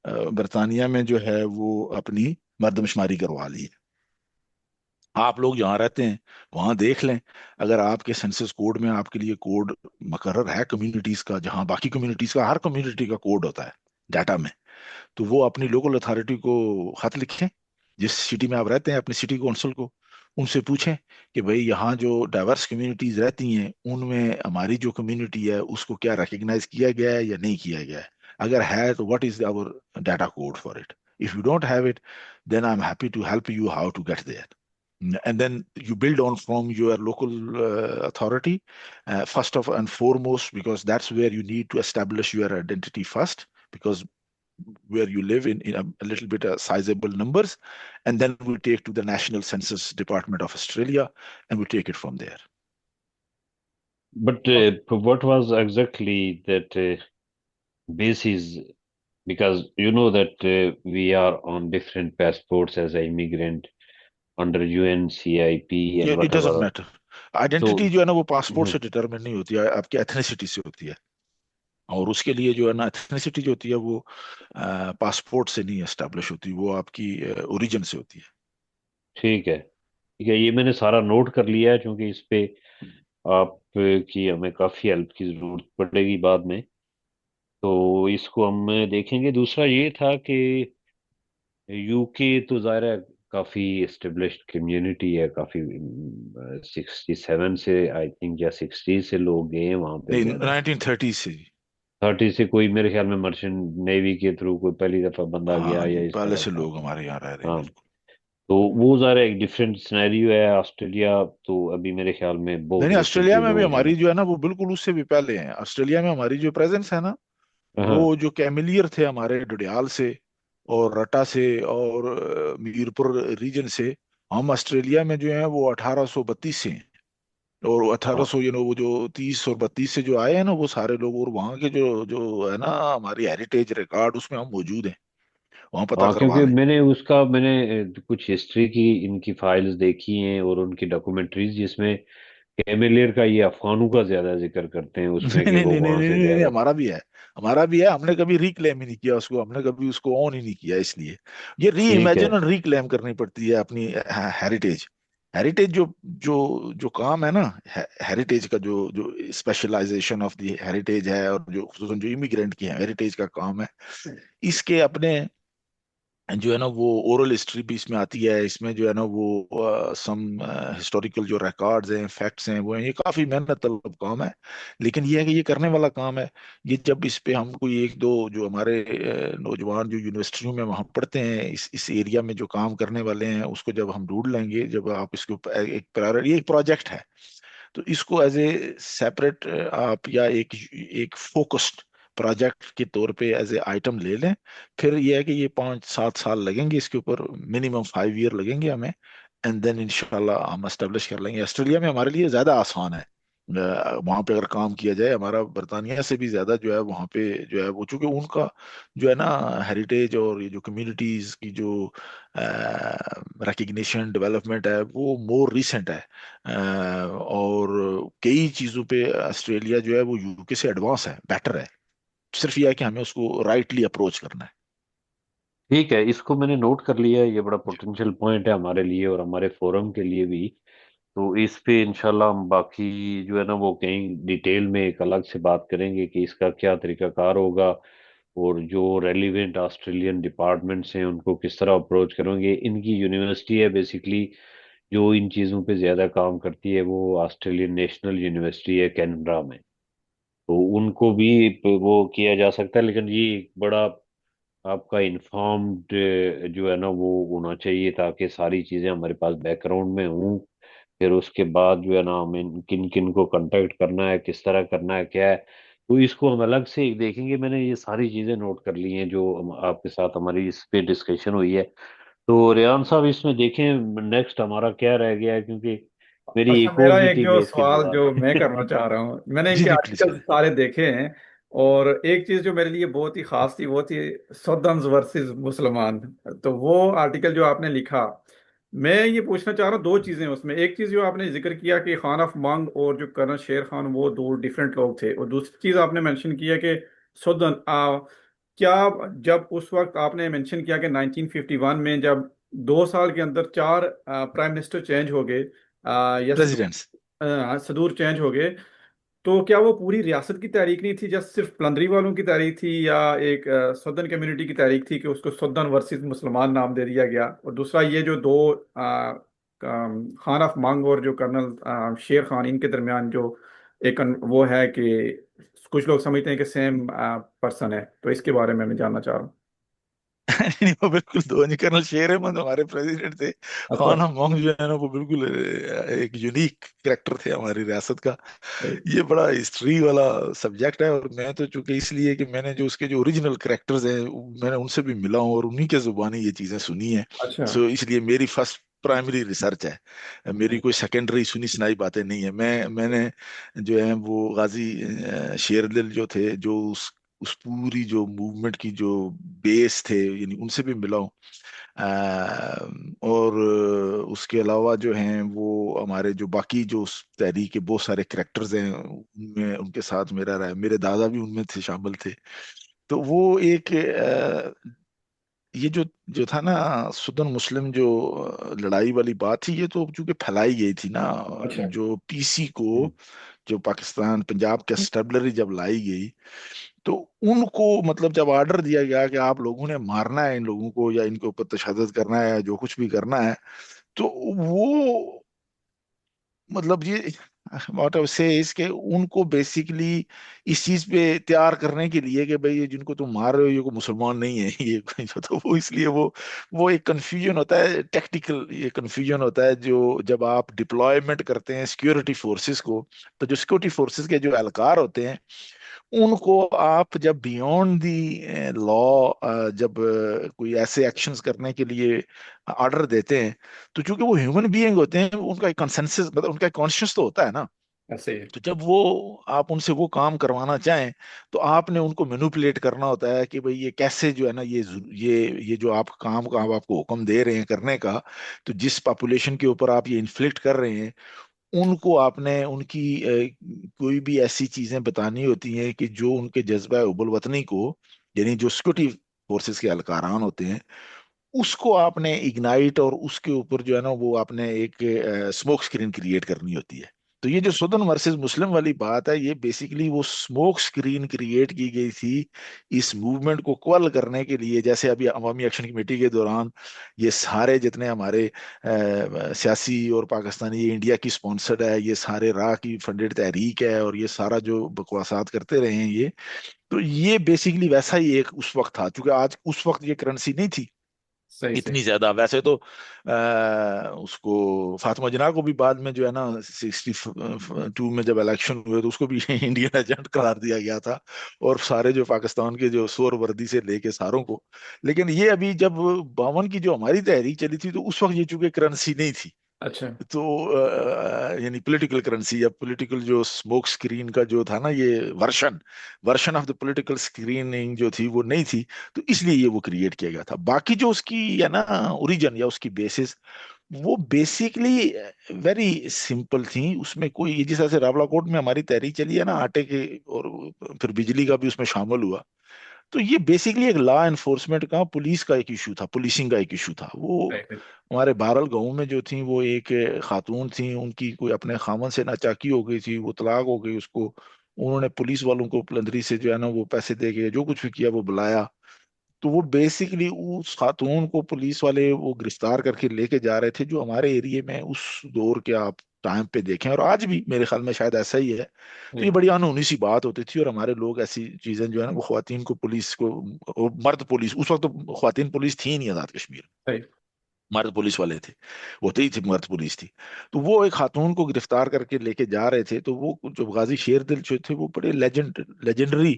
बरतानिया में जो है वो अपनी मर्दमशुमारी करवा ली है. आप लोग जहाँ रहते हैं वहां देख लें, अगर आपके सेंसस कोड में आपके लिए कोड मुकर्रर है कम्युनिटीज का, जहाँ बाकी कम्युनिटीज का हर कम्युनिटी का कोड होता है डाटा में, तो वो अपनी लोकल अथॉरिटी को खत लिखें, जिस सिटी में आप रहते हैं अपनी सिटी काउंसिल को, उनसे पूछें कि भाई यहाँ जो डाइवर्स कम्युनिटीज रहती हैं उनमें हमारी जो कम्युनिटी है उसको क्या रिकग्नाइज किया गया है या नहीं किया गया है. अगर है तो what is our data code for it. If you don't have it, then I am happy to help you how to get there. And then you build on from your local authority, first of and foremost, because that's where you need to establish your identity first, because where you live in a little bit sizable numbers, and then we take to the National Census Department of Australia, and we take it from there. But what was exactly that basis? Because you know that we are on different passports as an immigrant under UNCIP and Yeah, it doesn't whatever. matter. Identity So, जो है ना वो passport mhm, से determine नहीं होती है, आपकी ethnicity से होती है। और उसके लिए जो है ना एथनिसिटी जो होती है वो पासपोर्ट से नहीं एस्टेब्लिश होती, वो आपकी ओरिजिन से होती है। ठीक है, ये मैंने सारा नोट कर लिया है, क्योंकि इस पे आप की हमें काफी हेल्प की जरूरत पड़ेगी बाद में। तो इसको हम देखेंगे। दूसरा ये था कि यूके तो ज़ाहिर है काफी एस्टेब्लिश्ड कम्युनिटी है, काफी 67 से आई थिंक या 60 से लोग गए हैं वहां पे नहीं, ज्यादा। 1930 से। 30 से कोई मेरे ख्याल में मर्चेंट नेवी के थ्रू कोई पहली दफा बंदा गया हाँ या जी, इस पहले तरह से था। लोग हमारे यहाँ रह रहे हैं, हाँ, बिल्कुल। तो वो ज़रा एक डिफरेंट सिनेरियो है। ऑस्ट्रेलिया तो अभी मेरे ख्याल में नहीं बहुत नहीं, ऑस्ट्रेलिया रिसेंटली में भी लोग हैं। हमारी जो है ना वो बिल्कुल उससे भी पहले हैं। ऑस्ट्रेलिया में हमारी जो प्रेजेंस है ना, हाँ, वो जो कैमिलियर थे हमारे डडियाल से और रटा से और मीरपुर रीजन से, हम ऑस्ट्रेलिया में जो है वो 1832 से हैं। और हाँ, 1800 वो जो 30 और 32 से जो आए हैं ना वो सारे लोग, और वहाँ के जो जो है ना हमारी हेरिटेज रिकॉर्ड उसमें हम मौजूद हैं, वहाँ पता हाँ, करवा क्योंकि लें। मैंने कुछ हिस्ट्री की इनकी फाइल्स देखी हैं और उनकी डॉक्यूमेंट्रीज, जिसमें कैमेलियर का ये अफगानों का ज्यादा जिक्र करते हैं उसमें नहीं कि नहीं वो नहीं नहीं वहां नहीं से नहीं, नहीं, ज्यादा। हमारा भी है। हमारा भी है, हमने कभी रिक्लेम ही नहीं किया उसको, हमने कभी उसको ऑन ही नहीं किया, इसलिए ये री ठीक है। इमेजिन और रिक्लेम करनी पड़ती है अपनी हेरिटेज। हेरिटेज जो जो जो काम है ना, हेरिटेज का जो जो स्पेशलाइजेशन ऑफ द हेरिटेज है, और जो खुसूसन जो इमिग्रेंट की हेरिटेज का काम है, इसके अपने जो है ना वो ओरल हिस्ट्री भी इसमें आती है। इसमें जो है ना वो सम हिस्टोरिकल जो रिकॉर्ड्स हैं, फैक्ट्स हैं, वो हैं। ये काफी मेहनत तलब काम है, लेकिन ये है कि ये करने वाला काम है। ये जब इस पे हम कोई एक दो जो हमारे नौजवान जो यूनिवर्सिटियों में वहाँ पढ़ते हैं, इस एरिया में जो काम करने वाले हैं, उसको जब हम ढूंढ लेंगे, जब आप इसके ऊपर एक प्रायोरिटी, ये एक प्रोजेक्ट है, तो इसको एज ए सेपरेट आप या एक फोकस्ड प्रोजेक्ट के तौर पे एज ए आइटम ले लें। फिर ये है कि ये 5-7 साल लगेंगे इसके ऊपर, मिनिमम 5 ईयर लगेंगे हमें, एंड देन इंशाल्लाह हम एस्टेब्लिश कर लेंगे। ऑस्ट्रेलिया में हमारे लिए ज़्यादा आसान है। वहाँ पे अगर काम किया जाए, हमारा बर्तानिया से भी ज़्यादा जो है वहाँ पे जो है वो, चूंकि उनका जो है ना हेरिटेज और ये जो कम्युनिटीज़ की जो रिकग्निशन डेवलपमेंट है वो मोर रिसेंट है। और कई चीज़ों पे ऑस्ट्रेलिया जो है वो यूके से एडवांस है, बेटर है। सिर्फ ये है कि हमें उसको राइटली अप्रोच करना है। ठीक है, इसको मैंने नोट कर लिया है। ये बड़ा पोटेंशियल पॉइंट है हमारे लिए और हमारे फोरम के लिए भी। तो इस पे इंशाल्लाह हम बाकी जो है ना वो कहीं डिटेल में एक अलग से बात करेंगे कि इसका क्या तरीकाकार होगा, और जो रेलिवेंट ऑस्ट्रेलियन डिपार्टमेंट्स हैं उनको किस तरह अप्रोच करेंगे। इनकी यूनिवर्सिटी है बेसिकली जो इन चीज़ों पे ज़्यादा काम करती है, वो ऑस्ट्रेलियन नेशनल यूनिवर्सिटी है कैनबरा में। तो उनको भी वो किया जा सकता है, लेकिन ये एक बड़ा आपका इन्फॉर्म्ड जो है ना वो होना चाहिए, ताकि सारी चीज़ें हमारे पास बैकग्राउंड में हों। फिर उसके बाद जो है ना हमें किन किन को कांटेक्ट करना है, किस तरह करना है, क्या है, तो इसको हम अलग से देखेंगे। मैंने ये सारी चीज़ें नोट कर ली हैं जो आपके साथ हमारी इस पे डिस्कशन हुई है। तो रेयान साहब, इसमें देखें नेक्स्ट हमारा क्या रह गया है, क्योंकि मेरी अच्छा, एक और मेरा एक मीटिंग जो है इसके सवाल बाद। जो मैं करना चाह रहा हूँ, मैंने जी इनके जी, प्लीज आर्टिकल करें। सारे देखे हैं। और एक चीज़ जो मेरे लिए बहुत ही खास थी वो थी सौदर्न्स वर्सेस मुसलमान। तो वो आर्टिकल जो आपने लिखा, मैं ये पूछना चाह रहा हूँ दो चीज़ें उसमें। एक चीज़ जो आपने जिक्र किया कि खान ऑफ मांग और जो कर्नल शेर खान वो दो डिफरेंट लोग थे, और दूसरी चीज़ आपने मेंशन किया कि सौदर्न क्या, जब उस वक्त आपने मेंशन किया कि 1951 में जब 2 साल के अंदर चार प्राइम मिनिस्टर चेंज हो गए, या प्रेसिडेंट्स। सदूर चेंज हो गए, तो क्या वो पूरी रियासत की तहरीक नहीं थी, जस्ट सिर्फ पलंदरी वालों की तहरीक थी, या एक सदन कम्युनिटी की तहरीक थी कि उसको सदन वर्सेस मुसलमान नाम दे दिया गया? और दूसरा, ये जो दो खान ऑफ मांग और जो कर्नल शेर खान, इनके दरमियान जो एक वो है कि कुछ लोग समझते हैं कि सेम पर्सन है, तो इसके बारे में मैं जानना चाह रहा हूँ। نہیں وہ بالکل دو نہیں، کرنل شیر احمد ہمارے پریزیڈنٹ تھے، अच्छा। خان مونگ جو ہے نا وہ بالکل ایک یونیک کریکٹر تھے ہماری ریاست کا۔ सही। یہ بڑا ہسٹری والا سبجیکٹ ہے، اور میں تو چونکہ اس لیے کہ میں نے جو اس کے جو اوریجنل کریکٹرز ہیں میں نے ان سے بھی ملا ہوں اور انہی کے زبانی یہ چیزیں سنی ہیں، अच्छा। سو اس لیے میری فرسٹ پرائمری ریسرچ ہے، میری کوئی سیکنڈری سنی سنائی باتیں نہیں ہیں۔ میں نے جو ہے وہ غازی شیر دل جو تھے، جو اس پوری جو موومنٹ کی جو بیس تھے، یعنی ان سے بھی ملا ہوں۔ اور اس کے علاوہ جو ہیں وہ ہمارے جو باقی جو اس تحریک کے بہت سارے کریکٹرز ہیں ان میں ان کے ساتھ میرا رہا ہے، میرے دادا بھی ان میں تھے، شامل تھے۔ تو وہ ایک یہ جو تھا نا سدن مسلم جو لڑائی والی بات تھی، یہ تو چونکہ پھیلائی گئی تھی نا، अच्छा। جو پی سی کو، جو پاکستان پنجاب کے اسٹیبلری جب لائی گئی، تو ان کو مطلب جب آرڈر دیا گیا کہ آپ لوگوں نے مارنا ہے ان لوگوں کو یا ان کے اوپر تشدد کرنا ہے، جو کچھ بھی کرنا ہے، تو وہ مطلب یہ واٹ آئی سے اس کے ان کو بیسیکلی اس چیز پہ تیار کرنے کے لیے کہ بھئی یہ جن کو تم مار رہے ہو یہ کوئی مسلمان نہیں ہے یہ تو وہ اس لیے وہ ایک کنفیوژن ہوتا ہے ٹیکٹیکل، یہ کنفیوژن ہوتا ہے جو جب آپ ڈپلائمنٹ کرتے ہیں سیکورٹی فورسز کو، تو جو سیکورٹی فورسز کے جو اہلکار ہوتے ہیں ان کو آپ جب بیونڈ دی لا جب کوئی ایسے ایکشنز کرنے کے لیے آرڈر دیتے ہیں، تو چونکہ وہ ہیومن بینگ ہوتے ہیں ان کا ایک کنسنسس مطلب ان کا کانشیس تو ہوتا ہے نا، ऐसे ही। تو جب وہ آپ ان سے وہ کام کروانا چاہیں تو آپ نے ان کو مینوپولیٹ کرنا ہوتا ہے کہ بھئی یہ کیسے جو ہے نا یہ جو آپ کام کا آپ کو حکم دے رہے ہیں کرنے کا، تو جس پاپولیشن کے اوپر آپ یہ انفلکٹ کر رہے ہیں ان کو آپ نے ان کی کوئی بھی ایسی چیزیں بتانی ہوتی ہیں کہ جو ان کے جذبہ حب الوطنی کو، یعنی جو سیکورٹی فورسز کے اہلکاران ہوتے ہیں، اس کو آپ نے اگنائٹ اور اس کے اوپر جو ہے نا وہ آپ نے ایک اسموک اسکرین کریٹ کرنی ہوتی ہے۔ تو یہ جو سدن ورسز مسلم والی بات ہے، یہ بیسیکلی وہ اسموک اسکرین کریٹ کی گئی تھی اس موومنٹ کو کوئل کرنے کے لیے، جیسے ابھی عوامی ایکشن کمیٹی کے دوران یہ سارے جتنے ہمارے سیاسی اور پاکستانی، یہ انڈیا کی سپانسرڈ ہے، یہ سارے راہ کی فنڈڈ تحریک ہے، اور یہ سارا جو بکواسات کرتے رہے ہیں یہ، تو یہ بیسیکلی ویسا ہی ایک اس وقت تھا، کیونکہ آج اس وقت یہ کرنسی نہیں تھی सही सही। اتنی زیادہ۔ ویسے تو اس کو فاطمہ جناح کو بھی بعد میں جو ہے نا 62 میں جب الیکشن ہوئے تو اس کو بھی انڈین ایجنٹ قرار دیا گیا تھا، اور سارے جو پاکستان کے جو سور وردی سے لے کے ساروں کو، لیکن یہ ابھی جب 52 کی جو ہماری تحریک چلی تھی تو اس وقت یہ چونکہ کرنسی نہیں تھی، अच्छा। تو یعنی پولیٹیکل کرنسی یا پولیٹیکل جو اسموک اسکرین کا جو تھا نا یہ version of the political screening جو تھی وہ نہیں تھی، تو اس لیے یہ وہ کریٹ کیا گیا تھا۔ باقی جو اس کی ہے نا اوریجن یا اس کی بیسس، وہ بیسیکلی ویری سمپل تھیں، اس میں کوئی جس طرح سے راولا کوٹ میں ہماری تحریک چلی ہے نا آٹے کے، اور پھر بجلی کا بھی اس میں شامل ہوا، تو یہ بیسیکلی ایک لا انفورسمنٹ کا پولیس کا ایک ایشو تھا، پولیسنگ کا ایک ایشو تھا۔ وہ सही सही। ہمارے بہرحال گاؤں میں جو تھیں وہ ایک خاتون تھیں، ان کی کوئی اپنے خامن سے ناچاکی ہو گئی تھی، وہ طلاق ہو گئی اس کو، انہوں نے پولیس والوں کو پلندری سے جو ہے نا وہ پیسے دے کے جو کچھ بھی کیا وہ بلایا، تو وہ بیسیکلی اس خاتون کو پولیس والے وہ گرفتار کر کے لے کے جا رہے تھے، جو ہمارے ایریے میں اس دور کے آپ ٹائم پہ دیکھیں اور آج بھی میرے خیال میں شاید ایسا ہی ہے، تو یہ सही بڑی انہونی سی بات ہوتی تھی، اور ہمارے لوگ ایسی چیزیں جو ہے نا وہ خواتین کو پولیس کو، اور مرد پولیس اس وقت تو خواتین پولیس تھی ہی نہیں آزاد کشمیر، सही। مرد پولیس والے تھے، ہوتے ہی تھی مرد پولیس تھی، تو وہ ایک خاتون کو گرفتار کر کے لے کے جا رہے تھے، تو وہ جو غازی شیر دل جو تھے وہ بڑے لیجنڈری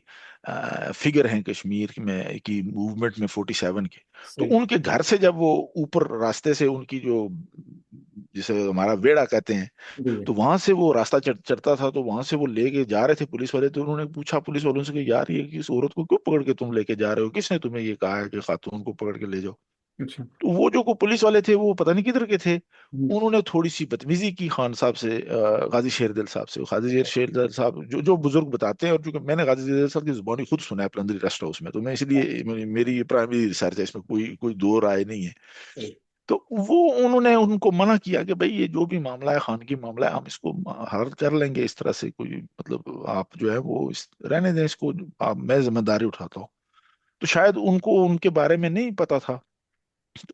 فگر ہیں کشمیر میں کی موومنٹ میں 47 کے، تو सही। ان کے گھر سے جب وہ اوپر راستے سے ان کی جو جسے ہمارا ویڑا کہتے ہیں، जी। تو وہاں سے وہ راستہ چڑھتا تھا، تو وہاں سے وہ لے کے جا رہے تھے پولیس والے، تو انہوں نے پوچھا پولیس والوں سے کہ یار یہ اس عورت کو کیوں پکڑ کے تم لے کے جا رہے ہو، کس نے تمہیں یہ کہا ہے کہ خاتون کو پکڑ کے لے جاؤ؟ अच्छा। تو وہ جو کو پولیس والے تھے وہ پتہ نہیں کدھر کے تھے، हम्म। انہوں نے تھوڑی سی بدتمیزی کی خان صاحب سے، غازی شیر دل صاحب سے، شیر دل صاحب جو بزرگ بتاتے ہیں، اور چونکہ میں نے غازی شیر دل صاحب کی زبانی خود سنا ہے پلندری ریسٹ ہاؤس میں، تو میں اس لیے میری پرائمری ریسرچ ہے، اس میں کوئی دو رائے نہیں ہے، सही। تو وہ انہوں نے ان کو منع کیا کہ بھائی یہ جو بھی معاملہ ہے خانگی معاملہ ہے ہم اس کو حل کر لیں گے، اس طرح سے کوئی مطلب آپ جو ہے وہ رہنے دیں اس کو، میں ذمہ داری اٹھاتا ہوں، تو شاید ان کو ان کے بارے میں نہیں پتا تھا،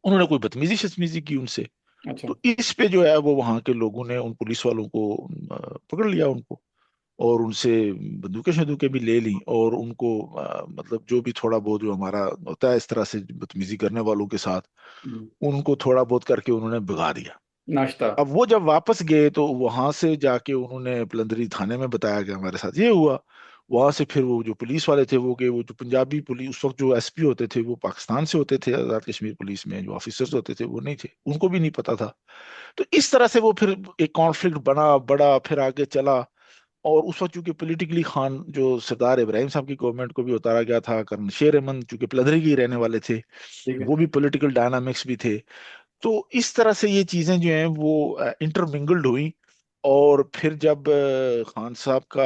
انہوں نے کوئی بدتمیزی شتمیزی کی ان سے، अच्छा। تو اس پہ جو ہے وہ وہاں کے لوگوں نے ان پولیس والوں کو پکڑ لیا ان کو، اور ان سے بندوقیں شندوقیں بھی لے لیں، اور ان کو مطلب جو بھی تھوڑا بہت جو ہمارا ہوتا ہے اس طرح سے بدتمیزی کرنے والوں کے ساتھ، ان کو تھوڑا بہت کر کے انہوں نے بھگا دیا۔ ناشتہ۔ اب وہ جب واپس گئے تو وہاں سے جا کے انہوں نے پلندری تھانے میں بتایا کہ ہمارے ساتھ یہ ہوا۔ وہاں سے پھر وہ جو پولیس والے تھے وہ کہ وہ جو پنجابی پولیس اس وقت جو ایس پی ہوتے تھے وہ پاکستان سے ہوتے تھے، آزاد کشمیر پولیس میں جو آفیسرز ہوتے تھے وہ نہیں تھے، ان کو بھی نہیں پتا تھا۔ تو اس طرح سے وہ پھر ایک کانفلکٹ بنا بڑا، پھر آگے چلا۔ اور اس وقت چونکہ پولیٹیکلی خان جو سردار ابراہیم صاحب کی گورنمنٹ کو بھی اتارا گیا تھا، کرن شیر احمد چونکہ پلندری کے ہی رہنے والے تھے، ٹھیک ہے۔ وہ بھی پولیٹیکل ڈائنامکس بھی تھے۔ تو اس طرح سے یہ چیزیں جو ہیں وہ انٹرمنگلڈ ہوئی۔ اور پھر جب خان صاحب کا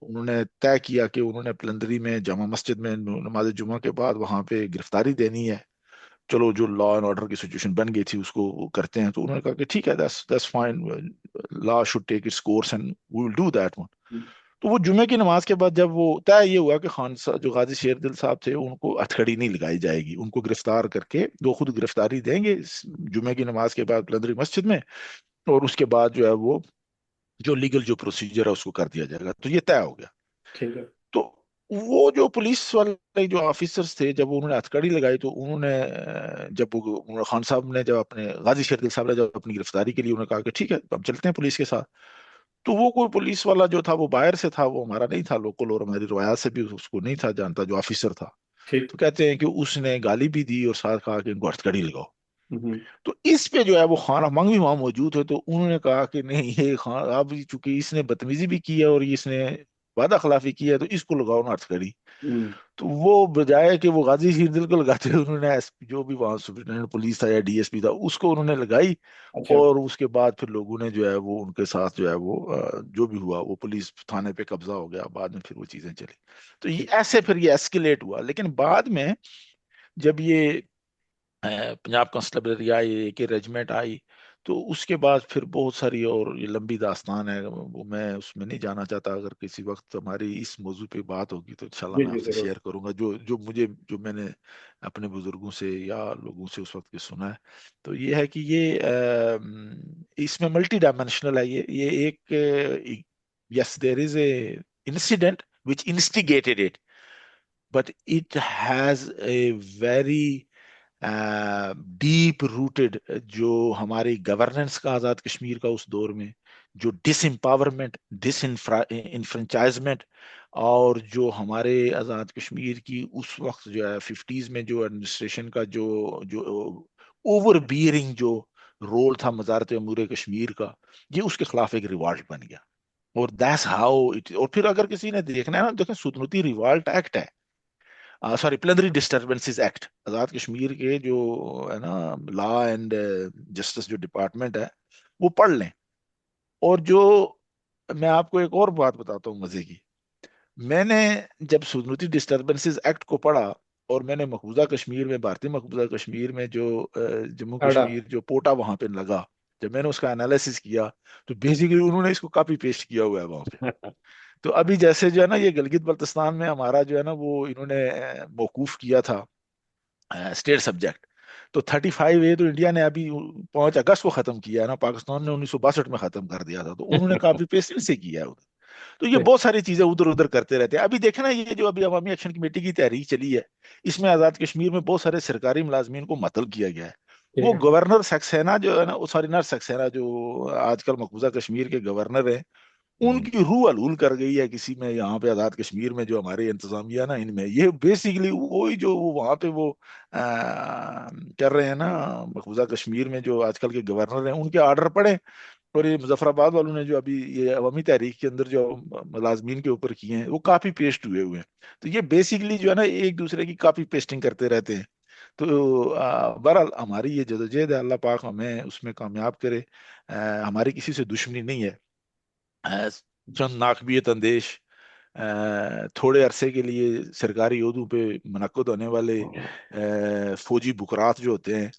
انہوں نے طے کیا کہ انہوں نے پلندری میں جامع مسجد میں نماز جمعہ کے بعد وہاں پہ گرفتاری دینی ہے، چلو جو لا اینڈ آرڈر کی سچویشن بن گئی تھی اس کو وہ کرتے ہیں، تو انہوں نے کہا کہ ٹھیک ہے، that's fine, law should take its course and we will do that one۔ تو وہ جمعے کی نماز کے بعد جب وہ طے یہ ہوا کہ خان صاحب جو غازی شیر دل صاحب تھے ان کو ہتھکڑی نہیں لگائی جائے گی، ان کو گرفتار کر کے وہ خود گرفتاری دیں گے جمعے کی نماز کے بعد پلندری مسجد میں، اور اس کے بعد جو ہے وہ جو لیگل جو پروسیجر ہے اس کو کر دیا جائے گا۔ تو یہ طے ہو گیا۔ ٹھیک ہے۔ تو وہ جو پولیس والے جو آفیسرز تھے جب انہوں نے ہتھکڑی لگائی تو انہوں نے خان صاحب نے جب اپنے غازی شیر دل صاحب نے جب اپنی گرفتاری کے لیے انہوں نے کہا کہ ٹھیک ہے ہم چلتے ہیں پولیس کے ساتھ، تو وہ کوئی پولیس والا جو تھا وہ باہر سے تھا، وہ ہمارا نہیں تھا لوکل، اور ہماری روایات سے بھی اس کو نہیں تھا جانتا جو آفیسر تھا۔ ٹھیک۔ تو کہتے ہیں کہ اس نے گالی بھی دی اور ساتھ کہا کہ ان کو ہتھکڑی لگاؤ۔ ہوں۔ تو اس پہ جو ہے وہ خان امنگ بھی وہاں موجود ہے، تو انہوں نے کہا کہ نہیں یہ خان اب چونکہ اس نے بدتمیزی بھی کی ہے اور اس نے وعدہ خلافی کی ہے تو اس کو لگاؤ نا ہتھکڑی۔ ہوں۔ تو وہ بجائے کہ وہ غازی شیر دل کو لگاتے انہوں نے جو بھی وہاں سپرنٹینڈنٹ پولیس تھا یا ڈی ایس پی تھا اس کو انہوں نے لگائی۔ اچھا۔ اور اس کے بعد پھر لوگوں نے جو ہے وہ ان کے ساتھ جو ہے وہ جو بھی ہوا وہ پولیس تھانے پہ قبضہ ہو گیا، بعد میں پھر وہ چیزیں چلی۔ تو یہ ٹھیک۔ ایسے پھر یہ ایسکیلیٹ ہوا، لیکن بعد میں جب یہ پنجاب کانسٹیبلری آئی، ایک ریجمنٹ آئی، تو اس کے بعد پھر بہت ساری اور یہ لمبی داستان ہے، وہ میں اس میں نہیں جانا چاہتا۔ اگر کسی وقت ہماری اس موضوع پہ بات ہوگی تو انشاءاللہ جی میں جی آپ سے ضرور۔ شیئر کروں گا جو میں نے اپنے بزرگوں سے یا لوگوں سے اس وقت کے سنا ہے۔ تو یہ ہے کہ یہ اس میں ملٹی ڈائمینشنل ہے، یہ ایک yes there is a incident which instigated it but it has a very deep rooted جو ہماری گورننس کا آزاد کشمیر کا اس دور میں جو ڈس امپاورمنٹ، ڈس انفرنچائزمنٹ، اور جو ہمارے آزاد کشمیر کی اس وقت جو ہے ففٹیز میں جو ایڈمنسٹریشن کا جو اوور بیئرنگ جو رول تھا وزارت امور کشمیر کا، یہ اس کے خلاف ایک ریوالٹ بن گیا۔ اور دیٹس ہاؤ اٹ، اور پھر اگر کسی نے دیکھنا ہے نا، دیکھیں سودنوتی ریوالٹ ایکٹ ہے، sorry پلندری disturbances act, Azad Kashmir کے جو ہے نا لا اینڈ جسٹس جو ڈپارٹمنٹ ہے وہ پڑھ لیں۔ اور جو میں آپ کو ایک اور بات بتاتا ہوں مزے کی، میں نے جب سودنوتی ڈسٹربنسز ایکٹ کو پڑھا اور میں نے مقبوضہ کشمیر میں بھارتی مقبوضہ کشمیر میں جو جموں اڈا۔ کشمیر جو پوٹا وہاں پہ لگا، جب میں نے اس کا انالیسس کیا تو بیسیکلی انہوں نے اس کو کاپی پیسٹ کیا ہوا ہے وہاں پہ۔ تو ابھی جیسے جو ہے نا یہ گلگت بلتستان میں ہمارا جو ہے نا وہ انہوں نے موقوف کیا تھا اسٹیٹ سبجیکٹ، تو 35A تو انڈیا نے ابھی 5 اگست کو ختم کیا ہے نا، پاکستان نے 1962 میں ختم کر دیا تھا، تو انہوں نے کاپی پیسٹ سے کیا ہے ادھر۔ تو یہ بہت ساری چیزیں ادھر ادھر کرتے رہتے ہیں۔ ابھی دیکھیں نا یہ جو ابھی عوامی ایکشن کمیٹی کی تحریک چلی ہے، اس میں آزاد کشمیر میں بہت سارے سرکاری ملازمین کو معطل کیا گیا ہے۔ ٹھیک وہ ہے۔ گورنر سکسینا جو ہے نا، سوری نر سکسینا جو آج کل مقبوضہ کشمیر کے گورنر ہیں، ان کی روح الہول کر گئی ہے کسی میں یہاں پہ آزاد کشمیر میں جو ہمارے انتظامیہ نا ان میں، یہ بیسیکلی وہی جو وہاں پہ وہ کر رہے ہیں نا مقبوضہ کشمیر میں جو آج کل کے گورنر ہیں ان کے آرڈر پڑے، اور یہ مظفر آباد والوں نے جو ابھی یہ عوامی تحریک کے اندر جو ملازمین کے اوپر کیے ہیں وہ کاپی پیسٹ ہوئے ہیں۔ تو یہ بیسیکلی جو ہے نا ایک دوسرے کی کاپی پیسٹنگ کرتے رہتے ہیں۔ تو بہرحال ہماری یہ جدوجہد ہے، اللہ پاک ہمیں اس میں کامیاب کرے۔ ہماری کسی سے دشمنی نہیں ہے، چند ناقبیت اندیش تھوڑے عرصے کے لیے سرکاری عہدوں پہ منعقد ہونے والے فوجی بکرات جو ہوتے ہیں،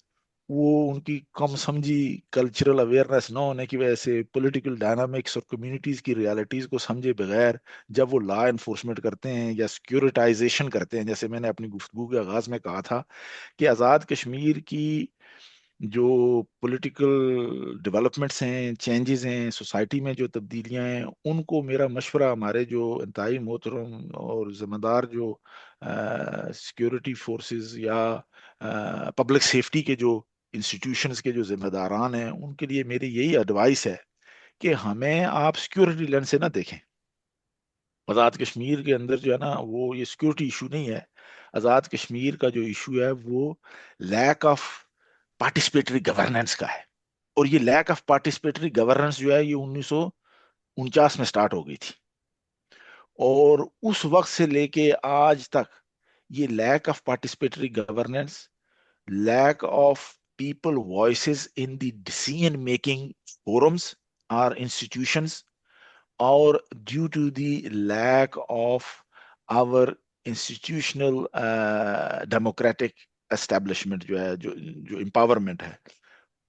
وہ ان کی کم سمجھی کلچرل اویئرنیس نہ ہونے کی وجہ سے پولیٹیکل ڈائنامکس اور کمیونٹیز کی ریالٹیز کو سمجھے بغیر جب وہ لا انفورسمنٹ کرتے ہیں یا سیکیورٹائزیشن کرتے ہیں، جیسے میں نے اپنی گفتگو کے آغاز میں کہا تھا کہ آزاد کشمیر کی جو پولیٹیکل ڈیولپمنٹس ہیں، چینجز ہیں سوسائٹی میں، جو تبدیلیاں ہیں، ان کو میرا مشورہ ہمارے جو انتہائی محترم اور ذمہ دار جو سیکیورٹی فورسز یا پبلک سیفٹی کے جو انسٹیٹیوشنز کے جو ذمہ داران ہیں، ان کے لیے میری یہی ایڈوائس ہے کہ ہمیں آپ سیکیورٹی لینس سے نہ دیکھیں. آزاد کشمیر کے اندر جو ہے نا، وہ یہ سیکیورٹی ایشو نہیں ہے. آزاد کشمیر کا جو ایشو ہے وہ لیک آف پارٹیسپیٹری گورننس کا ہے. اور یہ لیک آف پارٹیسپیٹری گورننس جو ہے یہ 1949 میں سٹارٹ ہو گئی تھی. اور اس وقت سے لے کے آج تک یہ lack of participatory governance, lack of people voices in the decision making forums اور انسٹیٹیوشنز، اور due to the lack of our institutional democratic establishment جو ہے، جو امپاورمنٹ ہے،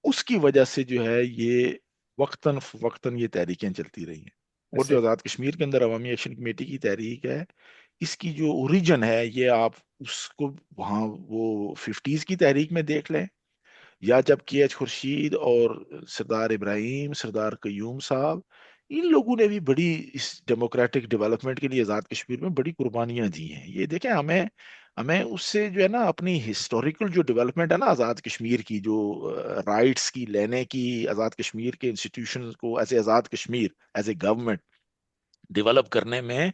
اس کی وجہ سے جو ہے یہ وقتاً فوقتاً یہ تحریکیں چلتی رہی ہیں. اور جو صحیح. آزاد کشمیر کے اندر عوامی ایکشن کمیٹی کی تحریک ہے، اس کی جو اوریجن ہے یہ آپ اس کو وہاں وہ 50s کی تحریک میں دیکھ لیں، یا جب کے ایچ خورشید اور سردار ابراہیم، سردار قیوم صاحب، ان لوگوں نے بھی بڑی اس ڈیموکریٹک ڈیولپمنٹ کے لیے آزاد کشمیر میں بڑی قربانیاں دی ہیں. یہ دیکھیں، ہمیں اس سے جو ہے نا اپنی ہسٹوریکل جو ڈیولپمنٹ ہے نا آزاد کشمیر کی، جو رائٹس کی لینے کی، آزاد کشمیر کے انسٹیٹیوشن کو as a Azad Kashmir as a government develop کرنے میں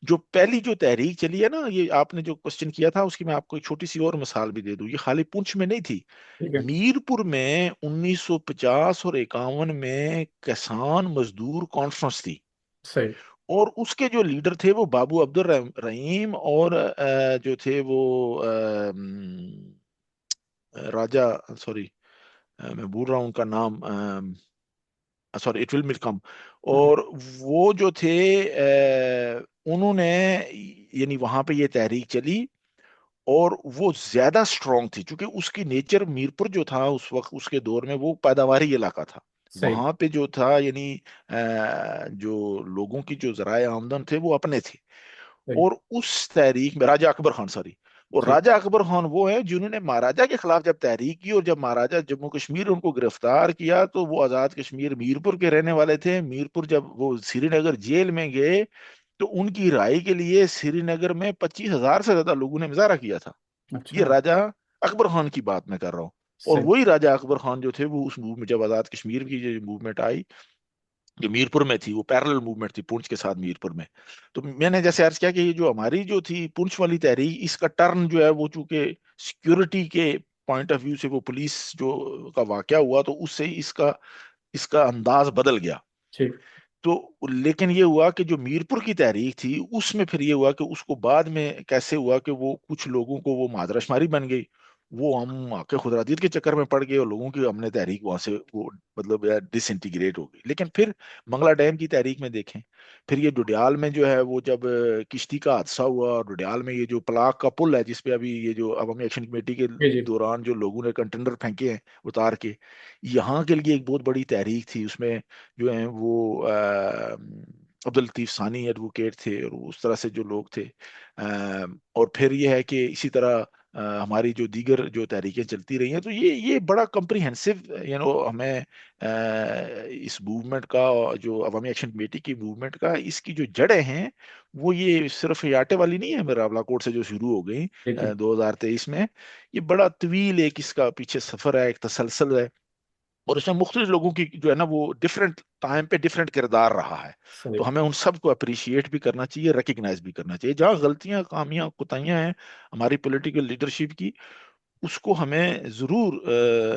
جو پہلی جو تحریک چلی ہے نا، یہ آپ نے جو کوشچن کیا تھا اس کی میں آپ کو ایک چھوٹی سی اور مثال بھی دے دوں. یہ خالی پونچھ میں نہیں تھی. ٹھیک ہے. میرپور میں 1950 اور 51 میں کسان مزدور کانفرنس تھی. صحیح. اور اس کے جو لیڈر تھے وہ بابو عبد الرحیم، اور جو تھے وہ راجا، سوری میں بھول رہا ہوں ان کا نام، سوری اٹ ول کم. ہم، اور وہ جو تھے انہوں نے، یعنی وہاں پہ یہ تحریک چلی، اور وہ زیادہ سٹرونگ تھی چونکہ اس کی نیچر، میرپور جو تھا اس وقت اس کے دور میں وہ پیداواری علاقہ تھا. صحیح. وہاں پہ جو تھا یعنی جو لوگوں کی جو ذرائع آمدن تھے وہ اپنے تھے. صحیح. اور اس تحریک میں راجہ اکبر خان، سوری، اور ٹھیک. راجہ اکبر خان وہ ہیں جنہوں نے مہاراجہ کے خلاف جب تحریک کی، اور جب مہاراجہ جموں کشمیر ان کو گرفتار کیا تو وہ آزاد کشمیر میرپور کے رہنے والے تھے. میرپور جب وہ سری نگر جیل میں گئے تو ان کی رہائی کے لیے سری نگر میں 25,000 سے زیادہ لوگوں نے مظاہرہ کیا تھا. یہ اچھا. راجہ اکبر خان کی بات میں کر رہا ہوں. اور صحیح. وہی راجہ اکبر خان جو تھے وہ اس موومنٹ، جب آزاد کشمیر کی جو موومنٹ آئی جو میرپور میں تھی، وہ پیرل موومنٹ تھی پونچھ کے ساتھ میرپور میں. تو میں نے جیسے عرض کیا کہ یہ جو ہماری جو تھی پونچھ والی تحریک، اس کا ٹرن جو ہے وہ چونکہ سیکیورٹی کے پوائنٹ آف ویو سے، وہ پولیس جو کا واقعہ ہوا تو اس سے اس کا انداز بدل گیا. ٹھیک. تو لیکن یہ ہوا کہ جو میرپور کی تحریک تھی اس میں پھر یہ ہوا کہ اس کو بعد میں کیسے ہوا کہ وہ کچھ لوگوں کو وہ مادرہ شماری بن گئی، وہ ہم آ کے خدراتیت کے چکر میں پڑ گئے، اور لوگوں کی ہم نے تحریک وہاں سے وہ مطلب ڈس انٹیگریٹ ہو گئی. لیکن پھر منگلا ڈیم کی تحریک میں دیکھیں، پھر یہ ڈوڈیال میں جو ہے وہ جب کشتی کا حادثہ ہوا، اور ڈوڈیال میں یہ جو پلاک کا پل ہے جس پہ ابھی یہ جو عوامی ایکشن کمیٹی کے جی جی. دوران جو لوگوں نے کنٹینر پھینکے ہیں اتار کے، یہاں کے لیے ایک بہت بڑی تحریک تھی. اس میں جو ہیں وہ عبد الطیف ثانی ایڈوکیٹ تھے، اور اس طرح سے جو لوگ تھے. اور پھر یہ ہے کہ اسی طرح ہماری جو دیگر جو تحریکیں چلتی رہی ہیں، تو یہ بڑا کمپریہنسو ہمیں اس موومنٹ کا، جو عوامی ایکشن کمیٹی کی موومنٹ کا، اس کی جو جڑیں ہیں وہ یہ صرف یہ آٹے والی نہیں ہے میرا راولا کوٹ سے جو شروع ہو گئی جی جی. 2023 میں. یہ بڑا طویل ایک اس کا پیچھے سفر ہے، ایک تسلسل ہے. اور اس میں مختلف لوگوں کی جو ہے نا وہ ڈفرینٹ ٹائم پہ ڈفرینٹ کردار رہا ہے. صحیح. تو ہمیں ان سب کو اپریشیٹ بھی کرنا چاہیے، ریکگنائز بھی کرنا چاہیے. جہاں غلطیاں، خامیاں، کوتاہیاں ہیں ہماری پولیٹیکل لیڈرشپ کی، اس کو ہمیں ضرور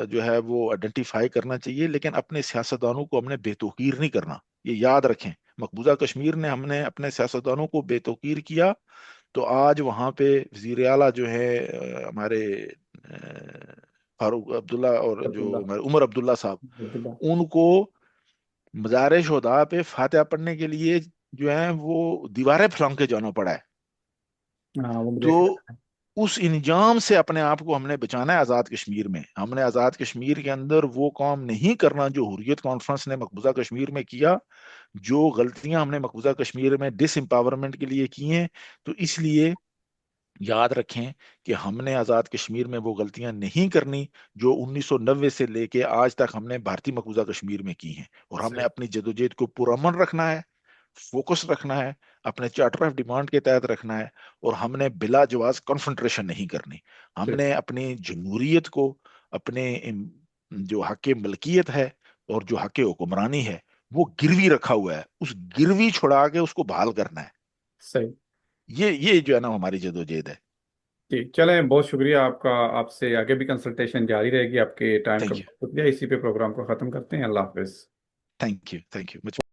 جو ہے وہ آئیڈینٹیفائی کرنا چاہیے. لیکن اپنے سیاستدانوں کو ہم نے بے توقیر نہیں کرنا. یہ یاد رکھیں، مقبوضہ کشمیر نے ہم نے اپنے سیاستدانوں کو بے توقیر کیا تو آج وہاں پہ وزیر اعلیٰ جو ہے ہمارے فاروق عبداللہ، اور جو عبداللہ. ہمارے عمر عبداللہ صاحب، عبداللہ. ان کو مزار شہداء پہ فاتحہ پڑھنے کے لیے جو ہے وہ دیواریں پھلانگ کے جانا پڑا ہے. ہاں وہ تو دیکھ لیتے ہیں. اس انجام سے اپنے آپ کو ہم نے بچانا ہے. آزاد کشمیر میں ہم نے آزاد کشمیر کے اندر وہ کام نہیں کرنا جو حریت کانفرنس نے مقبوضہ کشمیر میں کیا، جو غلطیاں ہم نے مقبوضہ کشمیر میں ڈس امپاورمنٹ کے لیے کی ہیں. تو اس لیے یاد رکھیں کہ ہم نے آزاد کشمیر میں وہ غلطیاں نہیں کرنی جو 1990 سے لے کے آج تک ہم نے بھارتی مقبوضہ کشمیر میں کی ہیں، اور ہم نے صحیح اپنی جدوجہد کو پرامن رکھنا ہے، فوکس رکھنا ہے، اپنے چارٹر آف ڈیمانڈ کے تحت رکھنا ہے، اور ہم نے بلا جواز کنفنٹریشن نہیں کرنی۔ ہم ٹھیک نے اپنی جمہوریت کو، اپنے جو حق ملکیت ہے اور جو حق حکمرانی ہے وہ گروی رکھا ہوا ہے، اس گروی چھڑا کے اس کو بحال کرنا ہے۔ صحیح یہ جو ہے نا ہماری جدوجہد ہے۔ جی چلیں، بہت شکریہ آپ کا، آپ سے آگے بھی کنسلٹیشن جاری رہے گی۔ آپ کے ٹائم کا تھینک یو، بہت شکریہ۔ اسی پہ پروگرام کو ختم کرتے ہیں۔ اللہ حافظ۔ Thank you, thank you.